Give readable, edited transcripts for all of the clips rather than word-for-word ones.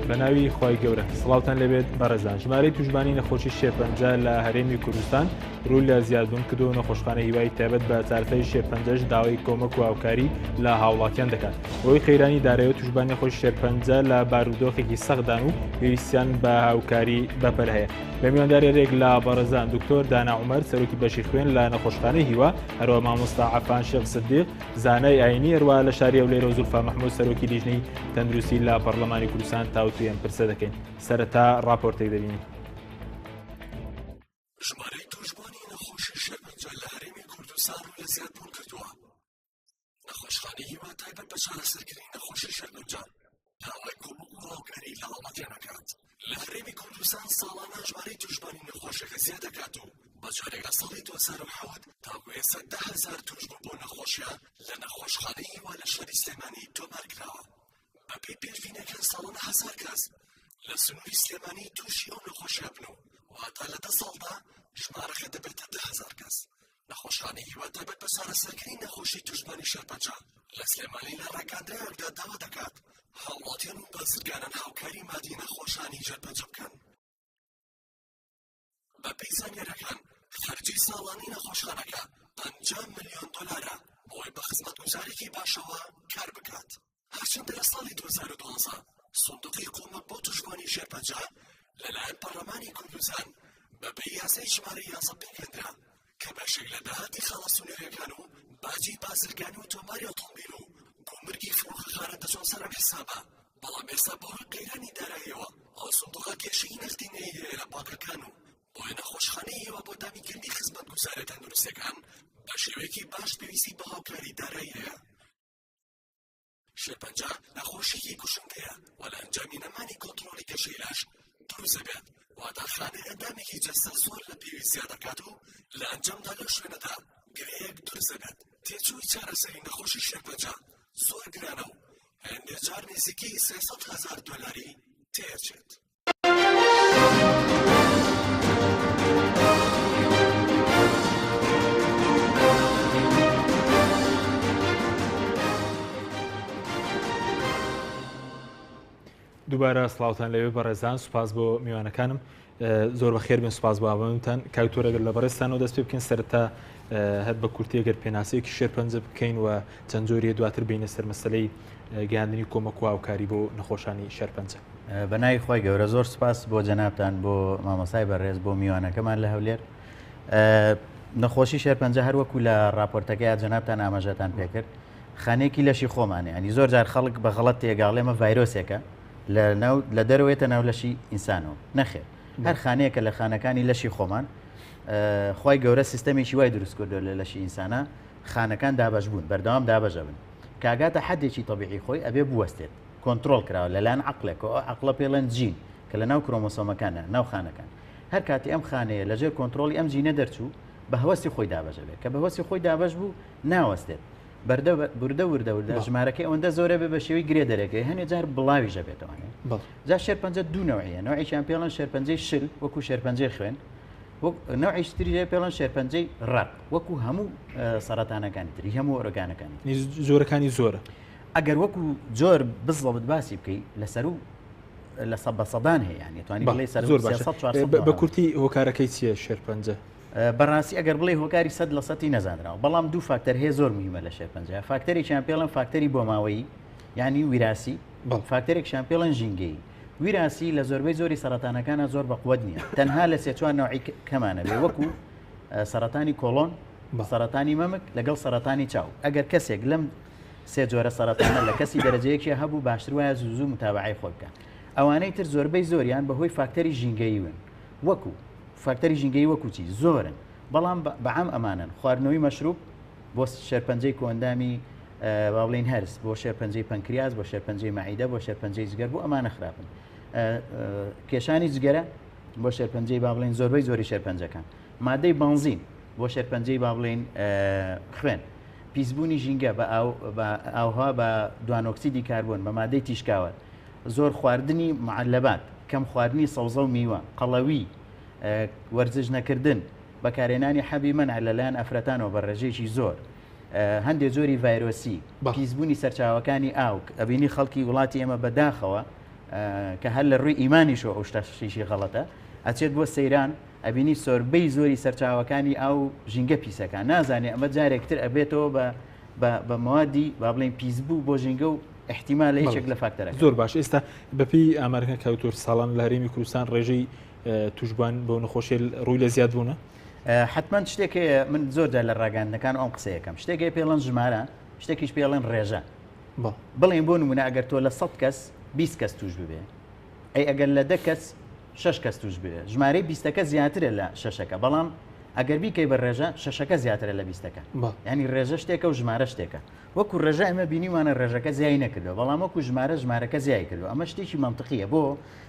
بەناوی خی گەورە سڵاوتان لەبێت بەڕێزان ژمارەی توژبانی نەخۆشی شێرپەنجە لە هەرێمی کوردستان ڕووی لە زیادبوون کردو نەخۆشخانە هیوای تایبەت بە چارەسەری شێرپەنجەش داوای کۆمەک و هاوکاری لە هاوڵاتیان دەکات. ئەوەی خەیرانی دارایی توژبانی نەخۆشی شێرپەنجە لە بارودۆخێکی سەختدان و پێویستیان بە هاوکاری بەپەر هەیە. بە میواندارێک لە بەڕێزان دکتۆر دانا عومەر سەرۆکی بەشی خوێن لە نەخۆشخانەی هیوا، هەروە مامۆستا عەفان شێخ سدیق زانای ئاینی، هەروە لە شاری ئەولێرە و زولفا مەحموود سەرۆکی لیژنەی تەندروستی لە پەرلەمانی کوردستان تاوتوێن پرسە دەکەین. سەرەتا راپۆرتێک دەبینین. ژمارەی توژبانی نەخۆشی شێرپەنجە لە هەرێمی کوردستان ڕووی لە زیادبوون کردووە. نەخۆشخانەی هیوا تایبەت بە چارەسەرکردنی نەخۆشی شێرپەنجە داوای کۆمەک و هاوکاری لە هاوڵاتیان دەکات. لە هەرێمی کوردستان ساڵانە ژمارەی توژبانی نەخۆشەکە زیاد دەکات و بە جارێک لە ساڵی 2007 تاکو ئێستا 10,000 توژبە بۆ نەخۆشیە لە نەخۆشخانەی هیوا لە شاری سلێمانی تۆمار کراوە. بەپێی پێشبینیەکان ساڵانە 1000 کەس لە سنووری سلێمانی تووشی ئەو نەخۆشیە بن و واتە لە 10 ساڵدا ژمارەکە دەبێتە 10,000 کەس. نەخۆشخانەی هیوا تایبەت بە چارەسەرکردنی نەخۆشی توژبانی شێرپەنجە لە سلێمانی لە ڕێکاندراوێکدا داوا دەکات هاوڵاتیان و بازرگانان هاوکاری مادی نەخۆشانی جەرپەنجە بکەن. بەپێی زانیاریەکان خەرجی ساڵانەی نەخۆشخانەکە 50 ملیۆن دۆلارە بۆی بە خزمەتگوزارێکی باشەوە کار بکات. هەرچەندە لە ساڵی 2012 سندوقی کۆمەک بۆ توژبانی شێرپەنجە لەلایەن پەرلەمانی کوردستان بەپێی یاسای ژمارە 11 پێکهێنرا کە بەشێک لە داهاتی خاڵە سنووریەکان و باجی بازرگانی و تۆماری ئۆتۆمبیل و گومرگی فڕۆکەخانە دەچۆن سەر ئەم حیسابە. بەڵام ئێستا بەهۆی قەیرانی داراییەوە ئەو سندوقە کێشەی نەقدینەیی هەیە لە بانکەکان و بۆیە نەخۆشخانەی هیوا بۆ دابینکردنی خزمەتگوزارە تەندروستیەکان بە شێوەیەکی باش پێویستی بە هاوکاری دارایی هەیە. شێرپەنجە نەخۆشیەکی کوشندەیە و لە ئەنجامی نەمانی کۆنتڕۆڵی کێشەی لاش دروست دەبێت. واتە خانەی ئەندامێکی جەستە زۆر لە پێویستیان دەکات و لە ئەنجامدا لەو شوێنەدا گرەیەک دروست دەبێت. تێچووی چارەسەری نەخۆشی شێرپەنجە زۆر گرانە و هەندێک جار نزیکەی 300,000 دۆلاری تێچێت. دووبارە سڵاوتان لەوێ بەڕێزان، سوپاس بۆ میوانەکانم، زۆر بەخێر بێن، سوپاس بۆ ئاوەتان کاوتۆرەگەر لە بەڕێستانەوە دەست پێ بکەین سەرەتا هەر بە کورتێگەر پێناسەیەکی شێرپەنجە بکەین و چەند جۆریە دواتر بینە سەر مەسەلەی گەیاندنی کۆمەک و هاوکاری بۆ نەخۆشانی شێرپەنجە. بەناوی خۆی گەورە زۆر سوپاس بۆ جەنابتان، بۆ مامۆسای بەڕێز، بۆ میوانەکەمان لە هەولێر. نەخۆشی شێرپەنجە هەروەکو لە راپۆرتەکەی جەنابتان ئاماژەتان پێکرد خانەیەکی لەشی خۆمانێ، ینی زۆر جار خەڵک بە غەڵەت تێگاڵێمە ڤایرۆسێکە لە دەرەوەیەتە ناو لەشی ئینسانەوە. نەخێر، هەر خانەیەکە لە خانەکانی لەشی خۆمان خی گەورە سیستەمێکی وای دروست کردو لە لەشی ئینسانە خانەکان دابەش بوون، بەردەوام دابەژە بن، کاگاتە حدێکی تەبیعی خۆی ئەبێ بوەستێت، کۆنتترۆل کراوە لەلایەن عقلێکەوە، عقلە پێڵەن جین کە لە ناو کرۆمۆسۆمەکانە ناو خانەکان. هەر کاتی ئەم خانەیە لەژێر کۆنتترۆلی ئەم جینە دەرچوو بە هەوەستی خۆی دابەژە بێت، کە بە هەوەستی خۆی دابەش بوو ناوەستێت، بوردە ژمارەکەی ئەوەندە زۆرە بێ بە شێوەی گرێ دەرەکەی، هەنێ جار بڵاویژە بێتەوەێ. جا شێرپەنجە دوو نەوعیە، نوعیشیان پێڵەن شێرپەنجەی شل وەکو شێرپەنجەی خوێن، نوعیشتری پێڵەن شێرپەنجەی ڕق وەکو هەموو سەرەتانەکانی تری، هەموو ئۆرگانەکانی زۆرەکانی زۆرە. ئەگەر وەکو جۆر بزڵت باسی بکەیت لەسەر و لە بە سەدان هەیە، یانی توانی بڵێ سەر زۆر بە کورتی هۆکارەکەی چییە شێرپەنجە؟ بەڕاستی ئەگەر بڵێ هۆکاری 100 لە 100 نەزانراوە، بەڵام دوو فاکتەر هەیە زۆر مهمە لە شێرپەنجە. فاکتەرێکیان پێڵەن فاکتەری بۆماوەیی، یعنی ویراسی، فاکتەرێکیان پێڵەن ژینگەیی. ویراسی لە زۆربەی زۆری سەرەتانەکانە زۆر بەقوت نییە، تەنها لە 3-4 نوعی کەمانە بێ، وەکو سەرەتانی کۆڵۆن، سەرەتانی مەمک لەگەڵ سەرەتانی چاو. ئەگەر کەسێک لەم سێ جۆرە سەرەتانە لە کەسی دەرەجەیەکی هەبوو باشتر وایە زوو متابعی خۆی بکەن. ئەوانەی تر زۆربەی زۆریان بەهۆی فاکتەری ژینگەیی ون، وەکو فاکتەری ژینگەیی وەکو چی زۆرن، بەڵام بەعام ئەمانن خواردنەوەی مەشروب بۆ شێرپەنجەی کۆندامی با بڵین هەرس، بۆ شێرپەنجەی پەنکریاز، بۆ شێرپەنجەی مەعیدە، بۆ شێرپەنجەی جگەر، بۆ ئەمانە خراپن. کێشانی جگەرە بۆ شێرپەنجەی با بڵین زۆربەی زۆری شێرپەنجەکان، مادەی بنزین بۆ شێرپەنجەی با بڵین خوێن، پیسبوونی ژینگە بە ئاوها بە دوانۆکسیدی کاربۆن بە مادەی تیشکاوە، زۆر خواردنی معلبات، کەم خواردنی سەوزە و میوە، قەڵەوی، وەرزش نەکردن، بەکارێنانی حەبی منع لەلایەن ئەفرەتانەوە بە ڕێژەیەکی زۆر، هەندێک زۆری ڤایرۆسی، پیسبوونی سەرچاوەکانی ئاو، ئەبینی خەڵکی وڵاتی ئێمە بەداخەوە کە هەر لە ڕووی ئیمانیشەوە ئەو شتاشیشی غەڵەتە ئەچێت بۆ سەیران ئەبینی سۆربەی زۆری سەرچاوەکانی ئەو ژینگە پیسەکە نازانێ ئەمە جارێکتر ئەبێتەوە بە موادی با بڵێن پیسبوو بۆ ژینگە و احتیمال لە یەکێک لە فاکتەرەکە زۆر باش. ئێستا بەپی ئامارەکە کەوتۆر ساڵان لە هەرێمی کوردستان ڕێژەی توشبان بۆ نەخۆشی ڕووی لە زیاد بوونە حتمما شتێک من زۆرجار لە ڕاگەاندنەکان ئەم قسەیەکەم شتێکی پێڵەن ژمارە شتێکیش پێڵێن ڕێژە بڵێن بۆ نمونە ئەگەر تۆ لە 100 کەس 20 کەس توش ببێ ئەی ئەگەر لە 10 کەس 6 کەس توش بێ ژمارەی 20ەکە زیاترە لە 6ەکە بەڵام ئەگەر بیکەی بە ڕێژە 6ەکە زیاترە لە 20ەکە ینی ڕێژە شتێکە و ژمارە شتێکە وەکو ڕێژە ئەمە بینیوانە ڕێژەکە زیای نەکردەوە بەڵام وەکو ژمارەکە زیای کردو ئەمە شتێکی منطقیە بۆ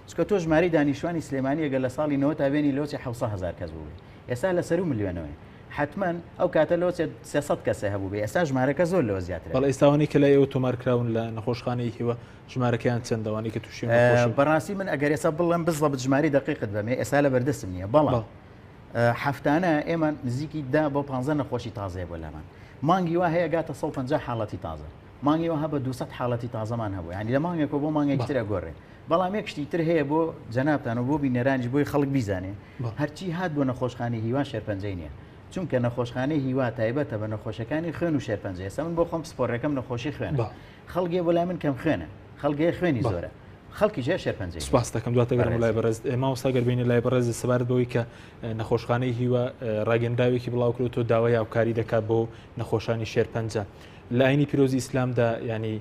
چکە تۆ ژماری دانیشتوانی سلێمانی ئەگەر لە ساڵی 90 تا بێنی لۆچی 700,000 کەس بوو ئێستا لە سەر و ملیۆنەوەی حتمما ئەو کاتە لۆ 300 کەسە هەبوو بێ ئێستا ژمارەکە زۆر لەوە زیاترە بەڵام ئێستاوانی کە لای ئەو تۆمارکراون لە نەخۆشخانەی هیوە ژمارەکەیان چەندەوانی کە تووشی بەڕاستی من ئەگەر ئێستا بڵێم بزڵە بژماری دقیقت بەمێ ئێستا لە بەردەستم نییە بەڵام هەفتانە ئێمە نزیکی 10 بۆ 15 نەخۆشی تازەیە بۆ لامان مانگی وا هەیە گاتە 150 حاڵەتی تازە مانگی وها بە 200 حاڵەتی تازەمان هەبوو ینی لە مانگێکەوە بۆ مانگێکی ترە گۆڕێ بەڵام یەک شتی تر هەیە بۆ جەنابتان و بۆ بینەرانجی بۆی خەڵک بیزانێ هەرچی هات بۆ نەخۆشخانەی هیوا شێرپەنجەی نییە چونکە نەخۆشخانەی هیوا تایبەتە بە نەخۆشەکانی خوێن و شێرپەنجە ئێستا من بۆ خۆم سپۆڕەکەم نەخۆشی خوێنە خەڵگێ بۆ لای من کەم خوێنە خەڵگەی خوێنی زۆرە خەڵکی جێ شێرپەنجەی سپاس دەکەم دواتە گەڕم لای بەڕێز مامۆستا گەربینی لای بەڕێز سەبارەت بەوەی کە نەخۆشخانەی هیوا ڕاگەندراوێکی بڵاو کرد تۆ داوای هاوکاری دەکات بۆ نەخۆشانی شێرپەنجە لە ئاینی پیرۆزی ئیسلامدا ینی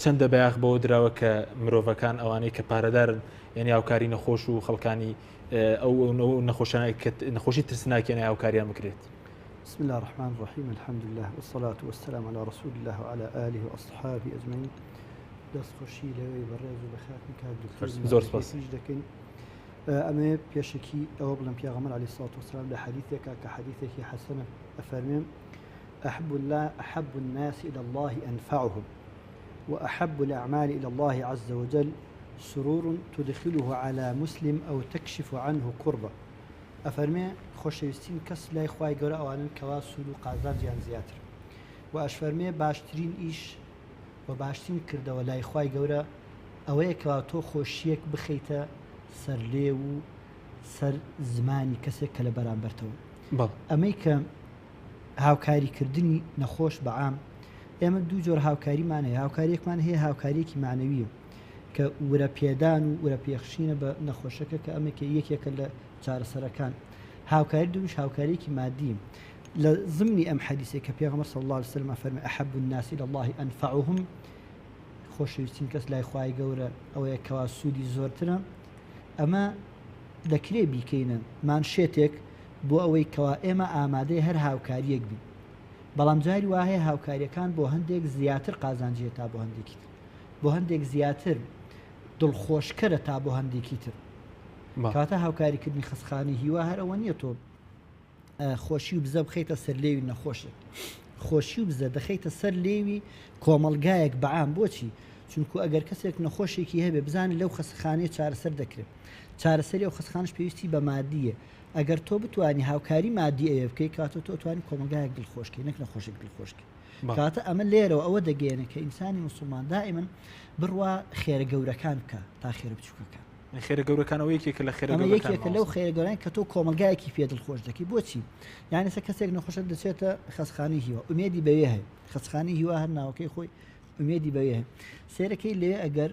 چەندە بەیاغ بەوە دراوە کە مرۆڤەکان ئەوانەی کە پارەدارن یعنی هاوکاری نەخۆش و خەڵکانی ئەو نەخۆشی ترسناکیێنە هاوکاریان بکرێت. بسم الله الرحمن الرحيم الحمد لله والصلاة والسلام على رسول الله وعلى آله وأصحابه أجمعين دەست خۆشی لەوەی بەڕێز و بەخاتن کات زۆر سپاس دەکەین ئەمە پێشکی ئەوە بڵم پێغەمبەر عەلەیهی سڵات وسلام لە حەدیثێکە کە حەدیثێکی حەسەنە ئەفەرمێن أحب الناس إلى الله أنفعهم وأحب الأعمال إلى الله عز وجل سرور تدخله على مسلم أو تكشف عنه كربة أفرمي خۆشەویستین کەس لای خوای گەورە ئەوانن کەوا سوود و قازانجیان زیاتر و ئەشفەرمێ باشترین ئیش و باشترین کردەوە لای خوای گەورە ئەوەیە کەوا تۆ خۆشیەک بخەیتە سەر لێ و سەر زمانی کەسێک کە لە بەرامبەرتەوە ئەمەی کە هاوکاریکردنی نەخۆش بەعام ئێمە دوو جۆر هاوکاریمان هەیە هاوکاریەکمان هەیە هاوکاریەکی معنەویە کە وەرە پێدان و وەرە پێخشینە بە نەخۆشەکە کە ئەمەکە یەکێکە لە چارەسەرەکان هاوکاری دووش هاوکاریەکی مادیە لە ضمنی ئەم حەدیثێک کە پێغەمبەر صلی الله علیه وسلم فەرمێ أحب الناس إلى الله أنفعهم خۆشەویستین کەس لای خوای گەورە ئەوەیە کەوا سوودی زۆرترە ئەمە دەکرێ بیکەینە مانشێتێک بۆ ئەوەی کەوا ئێمە ئامادەی هەر هاوکاریەک بین بەڵام جاری وا هەیە هاوکاریەکان بۆ هەندێک زیاتر قازانجیە تا بۆ هەندێکی تر بۆ هەندێک زیاتر دڵخۆشکەرە تا بۆ هەندێکی تر کاتە هاوکاریکردنی خەسخانی هیوا هەرەوە نییە تۆ خۆشی و بزە بخەیتە سەر لێوی نەخۆشێک خۆشی و بزە دەخەیتە سەر لێوی کۆمەلگایەک بەعام بۆچی چونکو ئەگەر کەسێک نەخۆشێکی هەبێ بزانێت لەو خەسخانەیە چارەسەر دەکرێت چارەسەری ئەو خەسخانش پێویستی بە مادیە ئەگەر تۆ بتوانی هاوکاری مادی ئەوێ بکەیت کاتە تۆ توانی کۆمەلگایەک دڵخۆشکی نەک نەخۆشێک دڵخۆشکی کاتە ئەمە لێرەوە ئەوە دەگەێنە کە ئینسانی مسلمان دائما بڕوا خێرە گەورەکان بکە تا خێرە بچووکەکان خێرە گەورەکانەوە یەکێکە لە خێرە یەکێکە لەو خێرە گەورەکان کە تۆ کۆمەلگایەکی پێ دڵخۆش دەکەی بۆچی یعنی سە کەسێک نەخۆشە دەچێتە خەسخانەی هیوا ئومێدی بەوێ هەیە خەسخانەی هیوا هەر ناوەکەی خۆی ئومێدی بەوێ هەیە سێرەکەی لێ ئەگەر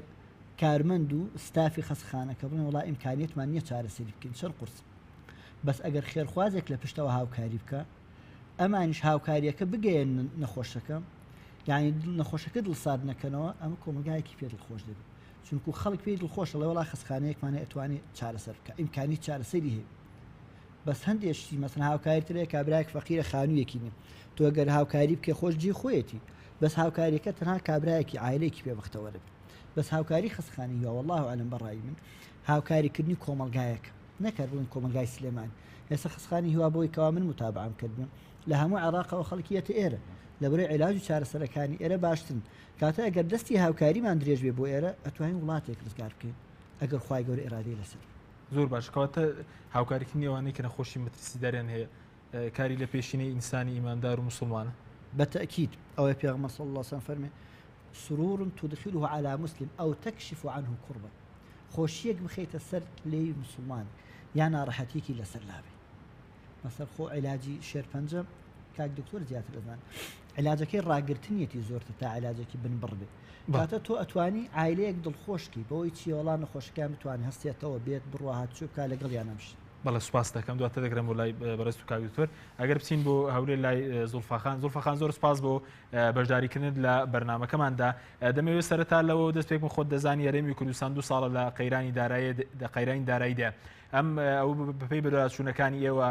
کارمەند و ستافی خەسخانەکە بڵێن وڵا ئیمکانیەتمان نییە چارەسەری بکەین چەند قورس بەس ئەگەر خێرخوازێک لە پشتەوە هاوکاری بکە ئەمانیش هاوکاریەکە بگەێن نەخۆشەکە یعنی نەخۆشەکە دڵساد نەکەنەوە ئەمە کۆمەلگایەکی پێ دڵخۆش دەبێت چونکو خەڵک پێی دڵخۆشە لە وڵا خەسخانەیەکمانە ئەتوانێت چارەسەر بکە ئیمکانی چارەسەری هەیە بەس هەندێشتی مەسەن هاوکاری ترەیە کابراایك فەقیرە خانوویەکی نیە تۆ ئەگەر هاوکاری بکە خۆشجی خۆیەتی بەس هاوکاریەکە تەنها کابراایەکی عایلەیەکی پێبەختەوە دەبێت بەس هاوکاری خەسخانی یا والله ئەعلم بەڕای من هاوکاریکردنی کۆمەلگایەکە نەکرد بڵین کۆمەلگای سلێمانی ئێستا خەسخانی هیوا بۆی کەوا من متابعەم کردم لە هەموو عێراقەوە خەڵکیەتە ئێرە لەبەرەوەی عیلاج و چارەسەرەکانی ئێرە باشترن کاتە ئەگەر دەستی هاوکاریمان درێژ بێ بۆ ئێرە ئەتوانین وڵاتێک ڕزگار بکەین ئەگەر خوای گەورە ئێرادەی لەسەر زۆر باش کەواتە هاوکاریکردنی ئەوانەی کە نەخۆشی مەترسیداریان هەیە کاری لە پێشینەی ئینسانی ئیماندار و مسلمانە بەتەکید ئەوەی پێغەمبەر صلی الله علیه و سلم فەرمێ سرور تدخله على مسلم أو تكشف عنه كربة خۆشیەک بخەیتە سەر لێی مسلمان یان ناڕەحەتێکی لەسەر لابێ مەسەر خۆ علاجی شێرپەنجە کاک دکتۆر زیاتر دەزان علاجەکەی ڕاگرتنیەتی زۆرتە تا علاجێکی بنبڕ بێت کاتە تۆ ئەتوانی عیلەیەک دڵخۆشکی بەوەی چیوەڵان نەخۆشەکان بتوانانی هەستێتەوە بێت بڕوا هاتچوو بکە لەگەڵ یان نەمشت. بەڵێ سوپاس دەکەم دواتە دەگرم بۆ لای بەڕست و کاک دکتۆر ئەگەر بچین بۆ هەولێر لای زولفەخان زۆر سپاس بۆ بەشداریکردن لە بەرنامەکەماندا دەمەوێت سەرەتا لەوە دەست پێکم خۆت دەزانی هەرێمی کوردستان 2 ساڵە لە قەیرانی داراییدا ئەم ئەو بەپێی بەدەستچوونەکانی ئێوە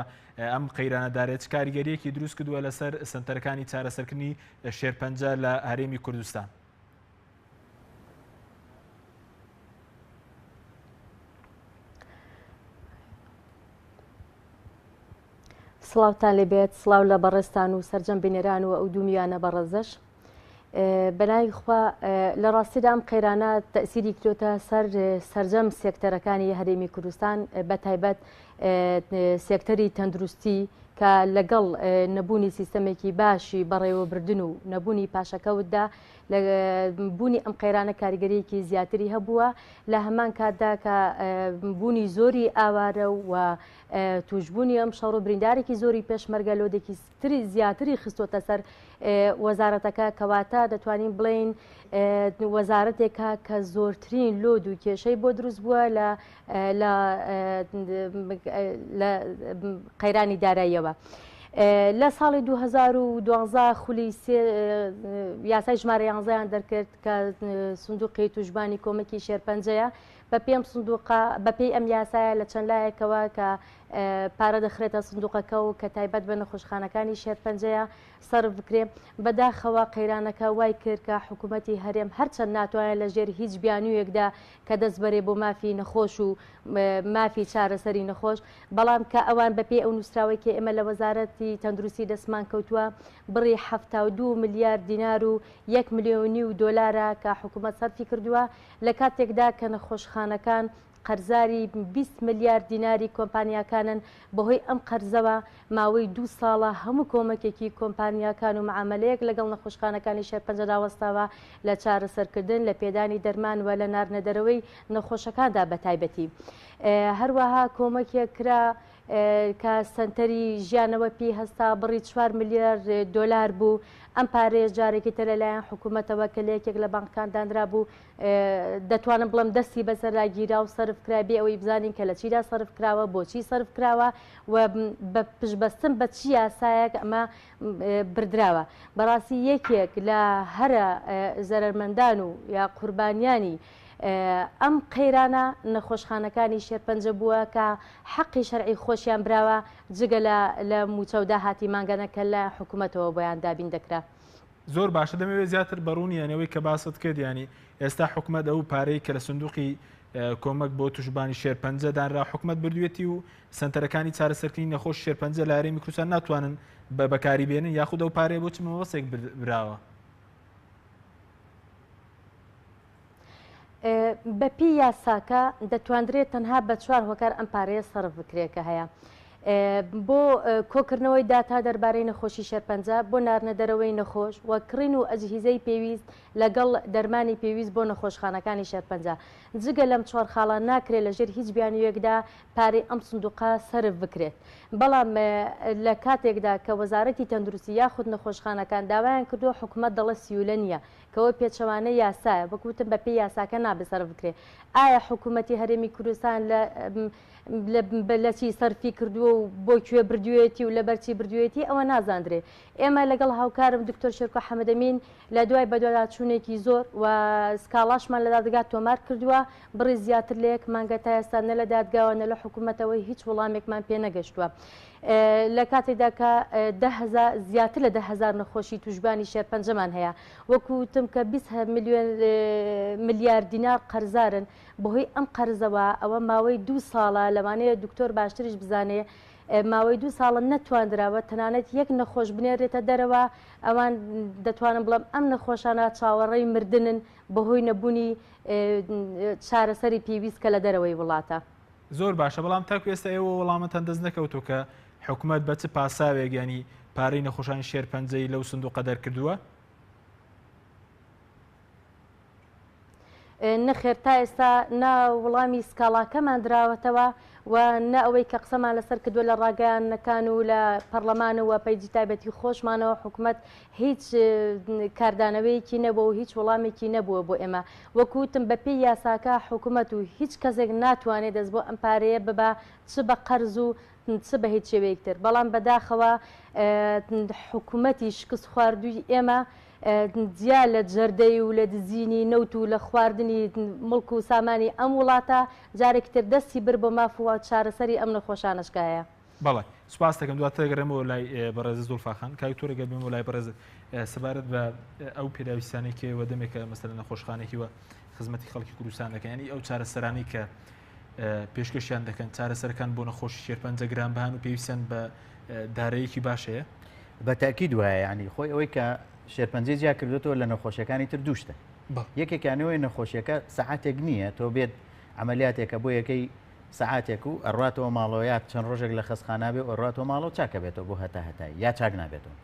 ئەم قەیرانە دارێت کاریگەریەکی دروست کردووە لەسەر سنتەرەکانی چارەسەرکردنی شێرپەنجە لە هەرێمی کوردستان. سڵاوتان لێبێت سڵاو لە بەڕێستان و سەرجەم بینێران و ئەو دوومیانە بەڕێزش بەناوی خوا لە ڕاستیدا ئەم قەیرانە تەئسیری کردوتە سەر سەرجەم سێکتەرەکانی هەرێمی کوردستان بە تایبەت سێکتەری تەندروستی کە لەگەڵ نەبوونی سیستەمێکی باشی بەڕێوەبردن و نەبوونی پاشەکەوتدا لە بوونی ئەم قەیرانە کاریگەریەکی زیاتری هەبووە لە هەمان کاتدا کە بوونی زۆری ئاوارە و توشبوونی ئەم شەڕ و بریندارێکی زۆری پێشمەرگە لۆدێکی زیاتری خستۆتە سەر وەزارەتەکە کەواتە دەتوانین بڵین وەزارەتێکە کە زۆرترین لۆد و کێشەی بۆ دروست بووە لە قەیرانی داراییەوە. لە ساڵی 2012 خولی یاسای ژمارە 11یان دەرکرد کە سندوقی توشبانی کۆمەکی شێرپەنجەیە بە پێی ئەم یاسایە لە چەند لایەکەوە کە پارە دەخرێتە سندوقەکە و کە تایبەت بە نەخۆشخانەکانی شێرپەنجەیە سەرف بکرێ بەداخەوە قەیرانەکە وای کرد کە حکوومەتی هەرێم هەرچەند ناتوانێت لە ژێر هیچ بیانوویەکدا کە دەست بەرێ بۆ مافی نەخۆش و مافی چارەسەری نەخۆش بەڵام کە ئەوان بەپێی ئەو نووسراوەیەکی ئێمە لە وەزارەتی تەندروستی دەستمان کەوتووە بڕی 72 ملیار دینار و 1.5 ملیۆن دۆلارە کە حکوومەت سەرفی کردووە لە کاتێکدا کە نەخۆشخانەکان قەرزاری 20 ملیار دیناری کۆمپانیاکانن بەهۆی ئەم قەرزەوە ماوەی 2 ساڵە هەموو کۆمەکێکی کۆمپانیاکان و معاملەیەک لەگەڵ نەخۆشخانەکانی شێرپەنجەدا وەستاوە لە چارەسەرکردن لە پێدانی دەرمان و لە ناردنەدەرەوەی نەخۆشەکاندا بە تایبەتی. هەروەها کۆمەکێک کرا کە سنتەری ژیانەوە پێی هەستا بڕی 4 ملیار دۆلار بوو ئەم پارێز جارێکی تر لەلایەن حکوومەتەوە کە لەیەکێک لە بانکان دانرا بوو دەتوانم بڵم دەستی بەسەرراگیرا و سەرف کرا بێ ئەوەی بزانین کە لە چیدا سەرف کراوە بۆچی سەرف کراوە و بە پشبەستن بە چی یاسایەک ئەمە بردراوە. بەڕاستی یەکێک لە هەرە زەرمەندان و یا قوربانیانی ئەم قەیرانە نەخۆشخانەکانی شێرپەنجە بووە کە حەقی شەرعی خۆشیان براوە جگە لە موچەودا هاتی مانگەنەکە لە حکوومەتەوە بۆیان دابین دەکرا. زۆر باشە دەمەوێت زیاتر بەڕوونیانەوەی کە باست کرد ینی ئێستا حکوومەت ئەو پارەی کە لە سندوقی کۆمەک بۆ توشبانی شێرپەنجە دانرا حکوومەت بردوێتی و سنتەرەکانی چارەسەرکردنی نەخۆش شێرپەنجە لە هەرێمی کوردستان ناتوانن بە بەکاری بێنن یاخود ئەو پارەیە بۆ چ مەوەسێک براوە. بەپی یاساکە دەتواندرێت تەنها بە 4 هۆکار ئەم پارەیە سەرف بکرێکە هەیە بۆ کۆکردنەوەی داتا دەربارەی نەخۆشی شێرپەنجە بۆ ناردنەدەرەوەی نەخۆش و کڕین و ئەجهیزەی پێویست لەگەڵ دەرمانی پێویست بۆ نەخۆشخانەکانی شێرپەنجە جگە لەم 4 خاڵە ناکرێت لەژێر هیچ بیانوویەکدا پارەی ئەم سندوقە سەرف بکرێت. بەڵام لە کاتێکدا کە وەزارەتی تەندروستی یاخود نەخۆشخانەکان داوایان کردو حکوومەت دەڵە سیولە نییە کەەوە پێچەوانە یاسایە بەگوتم بە پێی یاساکە نابسەرف بکرێت. ئایا حکوومەتی هەرێمی کوردستان لە چی سەرفی کردووە و بۆ کوێ بردوێتی و لە بەرچی بردوێتی ئەوە نازاندرێ. ئێمە لەگەڵ هاوکارم دکتۆر شێرکۆ حەمەدەمین لە دوای بەدواداچوونێکی زۆر و سکاڵاشمان لە دادگا تۆمار کردووە بڕی زیاتر لە 1 مانگە تا ئێستا نە لە دادگاوە نە لە حکوومەتەوەی هیچ وەڵامێکمان پێ نەگەشتووە. لە کاتێکدا کە زیاتر لە 10,000 نەخۆشی توشبانی شێرپەنجەمان هەیە وەکوتم کە 20 ملیار دینار قەرزارن بەهۆی ئەم قەرزەوە ئەوە ماوەی 2 ساڵە لەوانەیە دکتۆر باشتریش بزانێ ماوەی 2 ساڵە نەتواندراوە تەنانەت 1 نەخۆش بنێرێتە دەرەوە ئەوان دەتوانن بڵم ئەم نەخۆشانە چاوەڕێی مردنن بەهۆی نەبوونی چارەسەری پێویست کە لە دەرەوەی وڵاتە. زۆر باشە بەڵام تاکو ئێستا ئێوە وەڵامەتەن دەست نەکەوتو کە حکوومەت بە چ پاساوێک ینی پارەی نەخۆشانی شێرپەنجەی لەو سندوقە دەرکردووە؟ نەخێر تا ئێستا نا وەڵامی سکاڵاکەمان دراوەتەوە و نە ئەوەی کە قسەمان لەسەر کردووە لە ڕاگەیانەکان و لە پەرلەمانەوە پەیجی تایبەتی خۆشمانەوە حکوومەت هیچ کاردانەوەیەکی نەبووە و هیچ وەڵامێکی نەبووە بۆ ئێمە وەکوتم بە پێی یاساکە حکوومەت و هیچ کەسێک ناتوانێت دەست بۆ ئەم پارەیە ببە چ بە قەرز و چ بە هیچ شێوەیەکتر بەڵام بەداخەوە حکوومەتی شکست خواردووی ئێمە جیا لە جەردەی و لە دزینی نەوت و لە خواردنی مڵک و سامانی ئەم وڵاتە جارێکتر دەستی بر بۆ مافووە چارەسەری ئەم نەخۆشانشکایە. بەڵێ سوپاس دەکەم دواتر گەڕێمەوە لای بەڕێز زولفاخان کاکتۆرە گەبێم و لای بەڕێز سەبارەت بە ئەو پێداویستانێکی وەدەمێکە مەسەلەن نەخۆشخانێکی وە خزمەتی خەڵکی کوردستان دەکەن ینی ئەو چارەسەرانی کە پێشکەشیان دەکەن چارەسەرەکان بۆ نەخۆشی شێرپەنجە گرانبەهان و پێویستیان بە دارەیەکی باشەیە بە تاکید وایە ینی خۆی ئەوەی کە شێرپەنجەی جیا کردوێتەوە لە نەخۆشیەکانی تر دووشتە یەکێکانەوەی نەخۆشیەکە سەعاتێک نییە تۆ بێت عملیاتێکە بۆ یەکەی سەعاتێک و ئەڕاتەوە ماڵەوەیات چەند ڕۆژێک لە خەسخانە بێ ئەڕاتەوە ماڵەوە چاکە بێتەوە بۆ هەتایی یا چاک نابێتەوە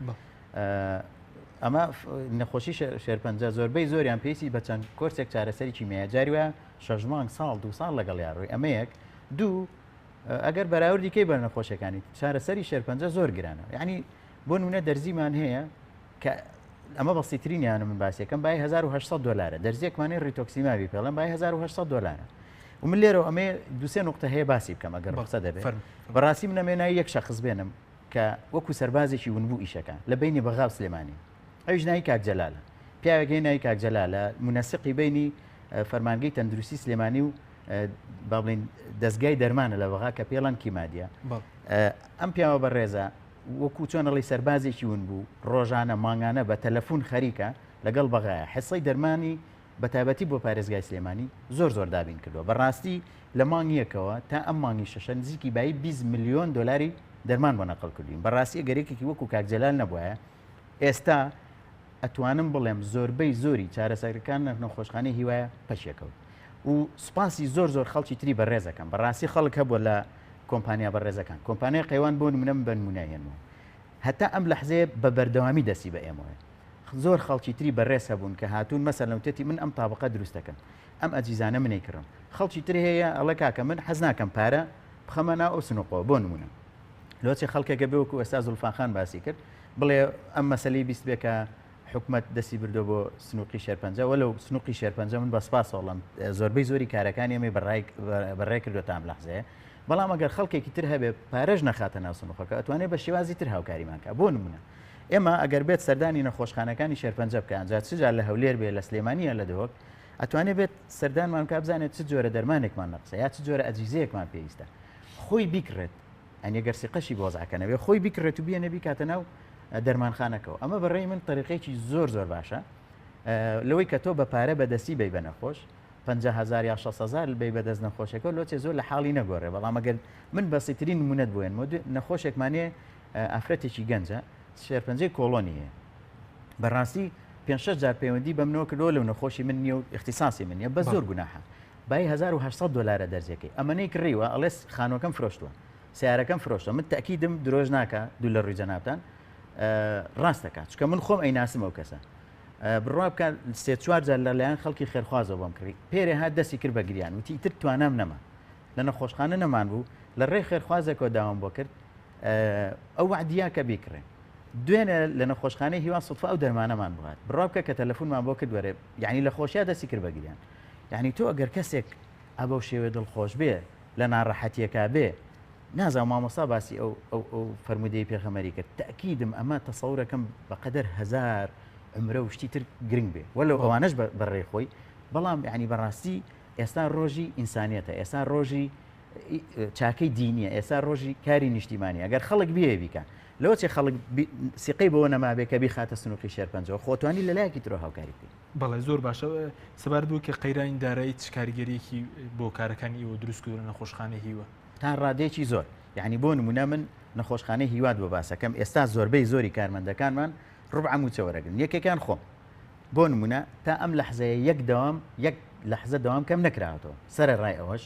ئەمە نەخۆشی شێرپەنجە زۆربەی زۆریان پێویستی بە چەند کۆرسێک چارەسەری میاجاری وە 6 مانگ ساڵ 2 ساڵ لەگەڵ یاڕۆی ئەمە یەک دوو ئەگەر بەراوردی کەی بە نەخۆشیەکانی چارەسەری شێرپەنجە زۆر گرانە یعنی بۆ نمونە دەرزیمان هەیە کە ئەمە بەسیترینیانە من باسیەکەم بای 1800 دلار دەرزیەکمانێ ڕیتۆکسیماوی پێڵم بای 1800 دلار و من لێرە ئەمێ دوسێ نقطە هەیە باسی بکەم ئەگەر ڕخسە دەبێت بەڕاستی منەمێنایی یەک شەخص بێنم کە وەکو سەربازێکی ونبوو ئیشەکە لە بینی بەغاو سلێمانی ئەویش ناوی کاک جەلالە پیاوێکی ناوی کاک جەلالە منەسقی بینی فەرمانگەی تەندروستی سلێمانی و با بڵین دەستگای دەرمانە لە بەغا کە پێڵەن کیمادیە ئەم پیاوە بەڕێزە وەکو چۆنەڵی سەربازێکی ون بوو ڕۆژانە مانگانە بە تەلەفۆن خەریکە لەگەڵ بەغایە حسەی دەرمانی بە تایبەتی بۆ پارێزگای سلێمانی زۆر دابین کردووە بەڕاستی لە مانگیەکەوە تا ئەم مانگی شەشە نزیکی بای 20 میلیۆن دلاری دەرمان بۆ نەقل کردوین بەڕاستی گەرێکێکی وەکو کاک جەلال نەبووە ئێستا ئەتوانم بڵێم زۆربەی زۆری چارەسەرەکان نەخۆشخانەی هیوایە پەشێکەوت و سوپاسی زۆر خەڵکی تری بەڕێزەکەم بەڕاستی خەڵک هەبووە لە کۆمپانیا بەڕێزەکان کۆمپانیای قەیوان بۆ نمونە بە نمونایەنەوە هەتا ئەم لەحزەیە بە بەردەوامی دەسی بە ئێمەوە زۆر خەڵکی تری بەڕێز هەبوون کە هاتوون مەسەلەن وتێتی من ئەم تابقە دروستەکەم ئەم ئەجیزانە منەی کڕم خەڵکی تر هەیە ئەڵە کاکە من حەز ناکەم پارە بخەمە ناو ئەو سنووقەوە بۆ نمونە لۆچی خەڵکێکە بێ وەکو ئێستا زولفاخان باسی کرد بڵێ ئەم مەسەلەی بیست بێ کە حکومەت دەستی بردو بۆ سنووقی شێرپەنجە وەلو سنووقی شێرپەنجە من بە سپاس وەڵام زۆربەی زۆری کارەکانی ئەمەی بەڕای کردو تام لەحزەیە بەڵام ئەگەر خەڵکێکی تر هەبێ پارێژ نەخاتە ناو سنووقەکە ئەتوانێت بە شێوازی تر هاوکاریمانکە بۆ نمونە ئێمە ئەگەر بێت سەردانی نەخۆشخانەکانی شێرپەنجە بکەن جا چجار لە هەولێر بێ لە سلێمانیە لە دۆک ئەتوانێت بێت سەردانمان کا بزانێت چ جۆرە دەرمانێکمان نەقسە یا چ جۆرە ئەجیزەیەکمان پێویستە خۆی بیکڕێت ئەنی گەرسی قەشی بۆزعکەنەوێ خۆی بیکڕێت و بیەنە بیکاتە ناو دەرمانخانەکەەوە ئەمە بەڕێی من طریقێکی زۆر باشە لەوەی کە تۆ بە پارە بەدەستی بی بە نەخۆش 50,000 یا 6,000 بی بەدەست نەخۆشەکە لۆچێ زۆر لە حاڵی نەگۆڕێ بەڵام ئەگەر من بەسیترین نمونەت بووێن نەخۆشێکمانێ ئافرەتێکی گەنجە شێرپەنجەی کۆڵۆنیە بەڕاستی 5-6 جار پەیوەندی بە منەوە کردەوە لەو نەخۆشی من نییە و اختصاصی من نیە بە زۆر گوناحە بای 1800 دلار دەرجەکەی ئەمەەی کڕیوە ئەڵێس خانۆکەم فرۆشتووە سیارەکەم فرۆشتە من تاکیدم درۆژ ناکە دوو لە ڕووی جەنابتان ڕاستەکات چکە من خۆم ئەیناسم ئەو کەسە بڕوا بکە 3-4 جار لەلایەن خەڵکی خێرخوازەوە بۆم کڕی پێرێ هات دەستی کرد بە گریان وتی تر توانام نەما لە نەخۆشخانە نەمان بوو لە ڕێی خێرخوازێکەوە داوام بۆ کرد ئەو وعدیا کە بیکڕێ دوێنێ لە نەخۆشخانەی هیوا سوتفا ئەو دەرمانەمان بڵات بڕوا بکە کە تەلەفۆنمان بۆ کرد وەرێ یعنی لە خۆشییا دەستی کرد بە گریان یعنی تۆ ئەگەر کەسێک ئەبەو شێوێ دڵخۆش بێ لە ناڕەحەتیەکە بێ نازانم مامۆستا باسی ئەو فەرمودەی پێغەمبەری کرد تەکیدم ئەمە تەسەورەکەم بەقەدەر 1000 عمرە و شتی تر گرنگ بێ وەلو ئەوانەش بەڕێ خۆی بەڵام یعنی بەڕاستی ئێستا ڕۆژی ئینسانیەتە ئێستا ڕۆژی چاکەی دینیە ئێستا ڕۆژی کاری نیشتیمانی ئەگەر خەڵک بێ بیکە لەوە چێ خەڵک سیقەی بەوە نەمابێ کە بیخاتە سنووقی شێرپەنجەوە خۆتوانی لەلایەکی ترۆ هاوکاری بکەیت بەڵێ زۆر باشە سەبارەت بوو کە قەیرانی دارایی چ کاریگەریەکی بۆ کارەکانی ئێوە دروست کردن نەخۆشخانەی هیوە تا ڕادێکی زۆر یعنی بۆ نمونە من نەخۆشخانەی هیوات بۆ باسەکەم ئێستا زۆربەی زۆری کارمەندەکانمان ڕوبع موچەوەرەگرن یەکێکان خۆم بۆ نمونە تا ئەم لەحزەیە یەک لەحزە دەوام کەم نەکراوەتەوە سەرە ڕای ئەوەش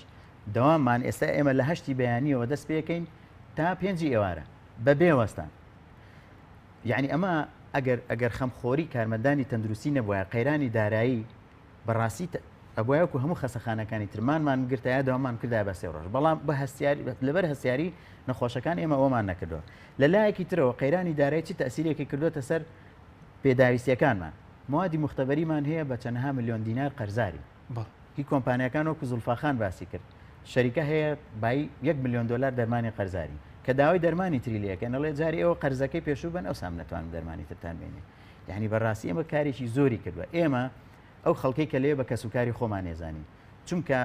دەواممان ئێستا ئێمە لە 8 بەیانیەوە دەست پێکەین تا 5 ئێوارە بە بێوەستان یعنی ئەمە ئەگەر خەمخۆری کارمەندانی تەندروستی نەبووە قەیرانی دارایی بەڕاستی ئەبوایەکو هەموو خەسەخانەکانی ترمانمان گرتایە دەوامان کردای بە سێ ڕۆژ بەڵام بە هەستیاری لەبەر هەستیاری نەخۆشەکان ئێمە ئەومان نەکردەوە لەلایەکی ترەوە قەیرانی دارایی چی تەسیرێکی کردوتە سەر پێداویستیەکانمان موادی مختبەریمان هەیە بە چەندها ملیۆن دینار قەرزاری هی کۆمپانیەکان وەکو زولفاخان باسی کرد شەریکە هەیە بای 1 ملیۆن دلار دەرمانی قەرزاری کە داوای دەرمانی تریلیەکە نەڵێ جاری ئەوە قەرزەکەی پێشوو بن ئەو سام نەتوانن دەرمانی ترتان بێنێ یعنی بەڕاستی ئێمە کارێکی زۆری کردووە ئێمە ئەو خەڵکەی کە لێ بە کەسوکاری خۆمان نێزانین چونکە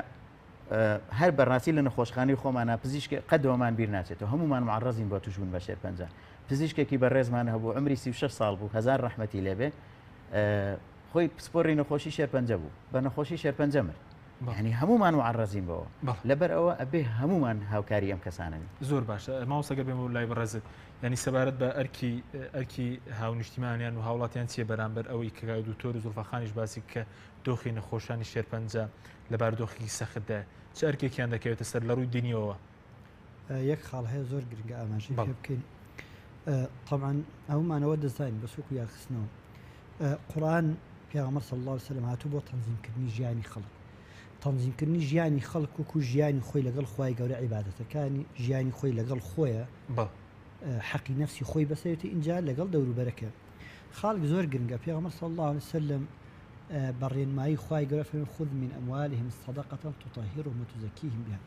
هەر بەڕاستی لە نەخۆشخانەی خۆمانە پزیشک قەدەوەمان بیر ناچێتەوە هەمومان معڕەزین بۆ توشبوون بە شێرپەنجە پزیشکێکی بەڕێزمان هەبوو عمری 36 ساڵ بوو هەزار ڕەحمەتی لێبێ خۆی پسپۆڕی نەخۆشی شێرپەنجە بوو بە نەخۆشی شێرپەنجە مرد ینی هەمومان معڕەزین بەوە لەبەر ئەوە ئەبێ هەمومان هاوکاری ئەم کەسانن زۆر باشە ماوسەگە بێم و لای بەڕێزت ینی سەبارەت بە ئەرکی هاونیشتیمانیان و هاوڵاتیان چیە بەرامبەر ئەوەی کە دوکتۆر زولفەخانیش باسی کە دۆخی نەخۆشانی شێرپەنجە لەبار دۆخی سەختدا چ ئەرکێکیان دەکەوێتە سەر لە ڕووی دنیەوە یەک خاڵ هەیە زۆر گرنگە ئاماژەی پێ بکەین طبعا ئەومانەوە دەزانین بە سووک و یاخستنەوە قورئان پێغەمبەر صلی الله علیه و سلم هاتوو بۆ تەنظیمکردنی ژیانی خەڵک تەنظیمکردنی ژیانی خەڵک وەکو ژیانی خۆی لەگەڵ خوای گەورە عیبادەتەکانی ژیانی خۆی لەگەڵ خۆیە حەقی نەفسی خۆی بەسەرێتی اینجا لەگەڵ دەوروبەرەکە خاڵک زۆر گرنگە پێغەمبەر صلی الله علیه و سلم بەڕێنمایی خوای گەورە فەرمووی خذ من ئەموالهم صدقة تطهرهم وتزكيهم بها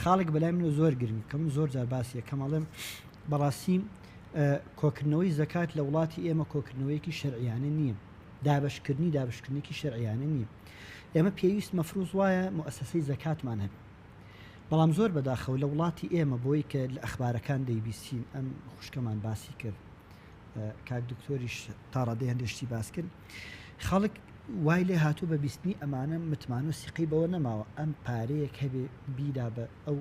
خاڵک بەلای من زۆر گرنگە کە من زۆر جار باسیە کەمەڵێم بەڕاستی کۆکردنەوەی زەکات لە وڵاتی ئێمە کۆکردنەوەیەکی شەرعیانە نییە دابشکردنێکی شەرعیانە نییە ئێمە پێویست مەفروض وایە مؤسسەی زەکاتمان هەبێت بەڵام زۆر بەداخەوە لە وڵاتی ئێمە بۆی کە لە ئەخبارەکان دەیبیستین ئەم خوشکەمان باسی کرد کاک دکتۆریش تا ڕادەی هەندێشتی باس کرد خەڵک وای لێ هاتوو بە بیستنی ئەمانە متمان و سیقی بەوە نەماوە ئەم پارەیەک هەبێ بیدا بە ئەو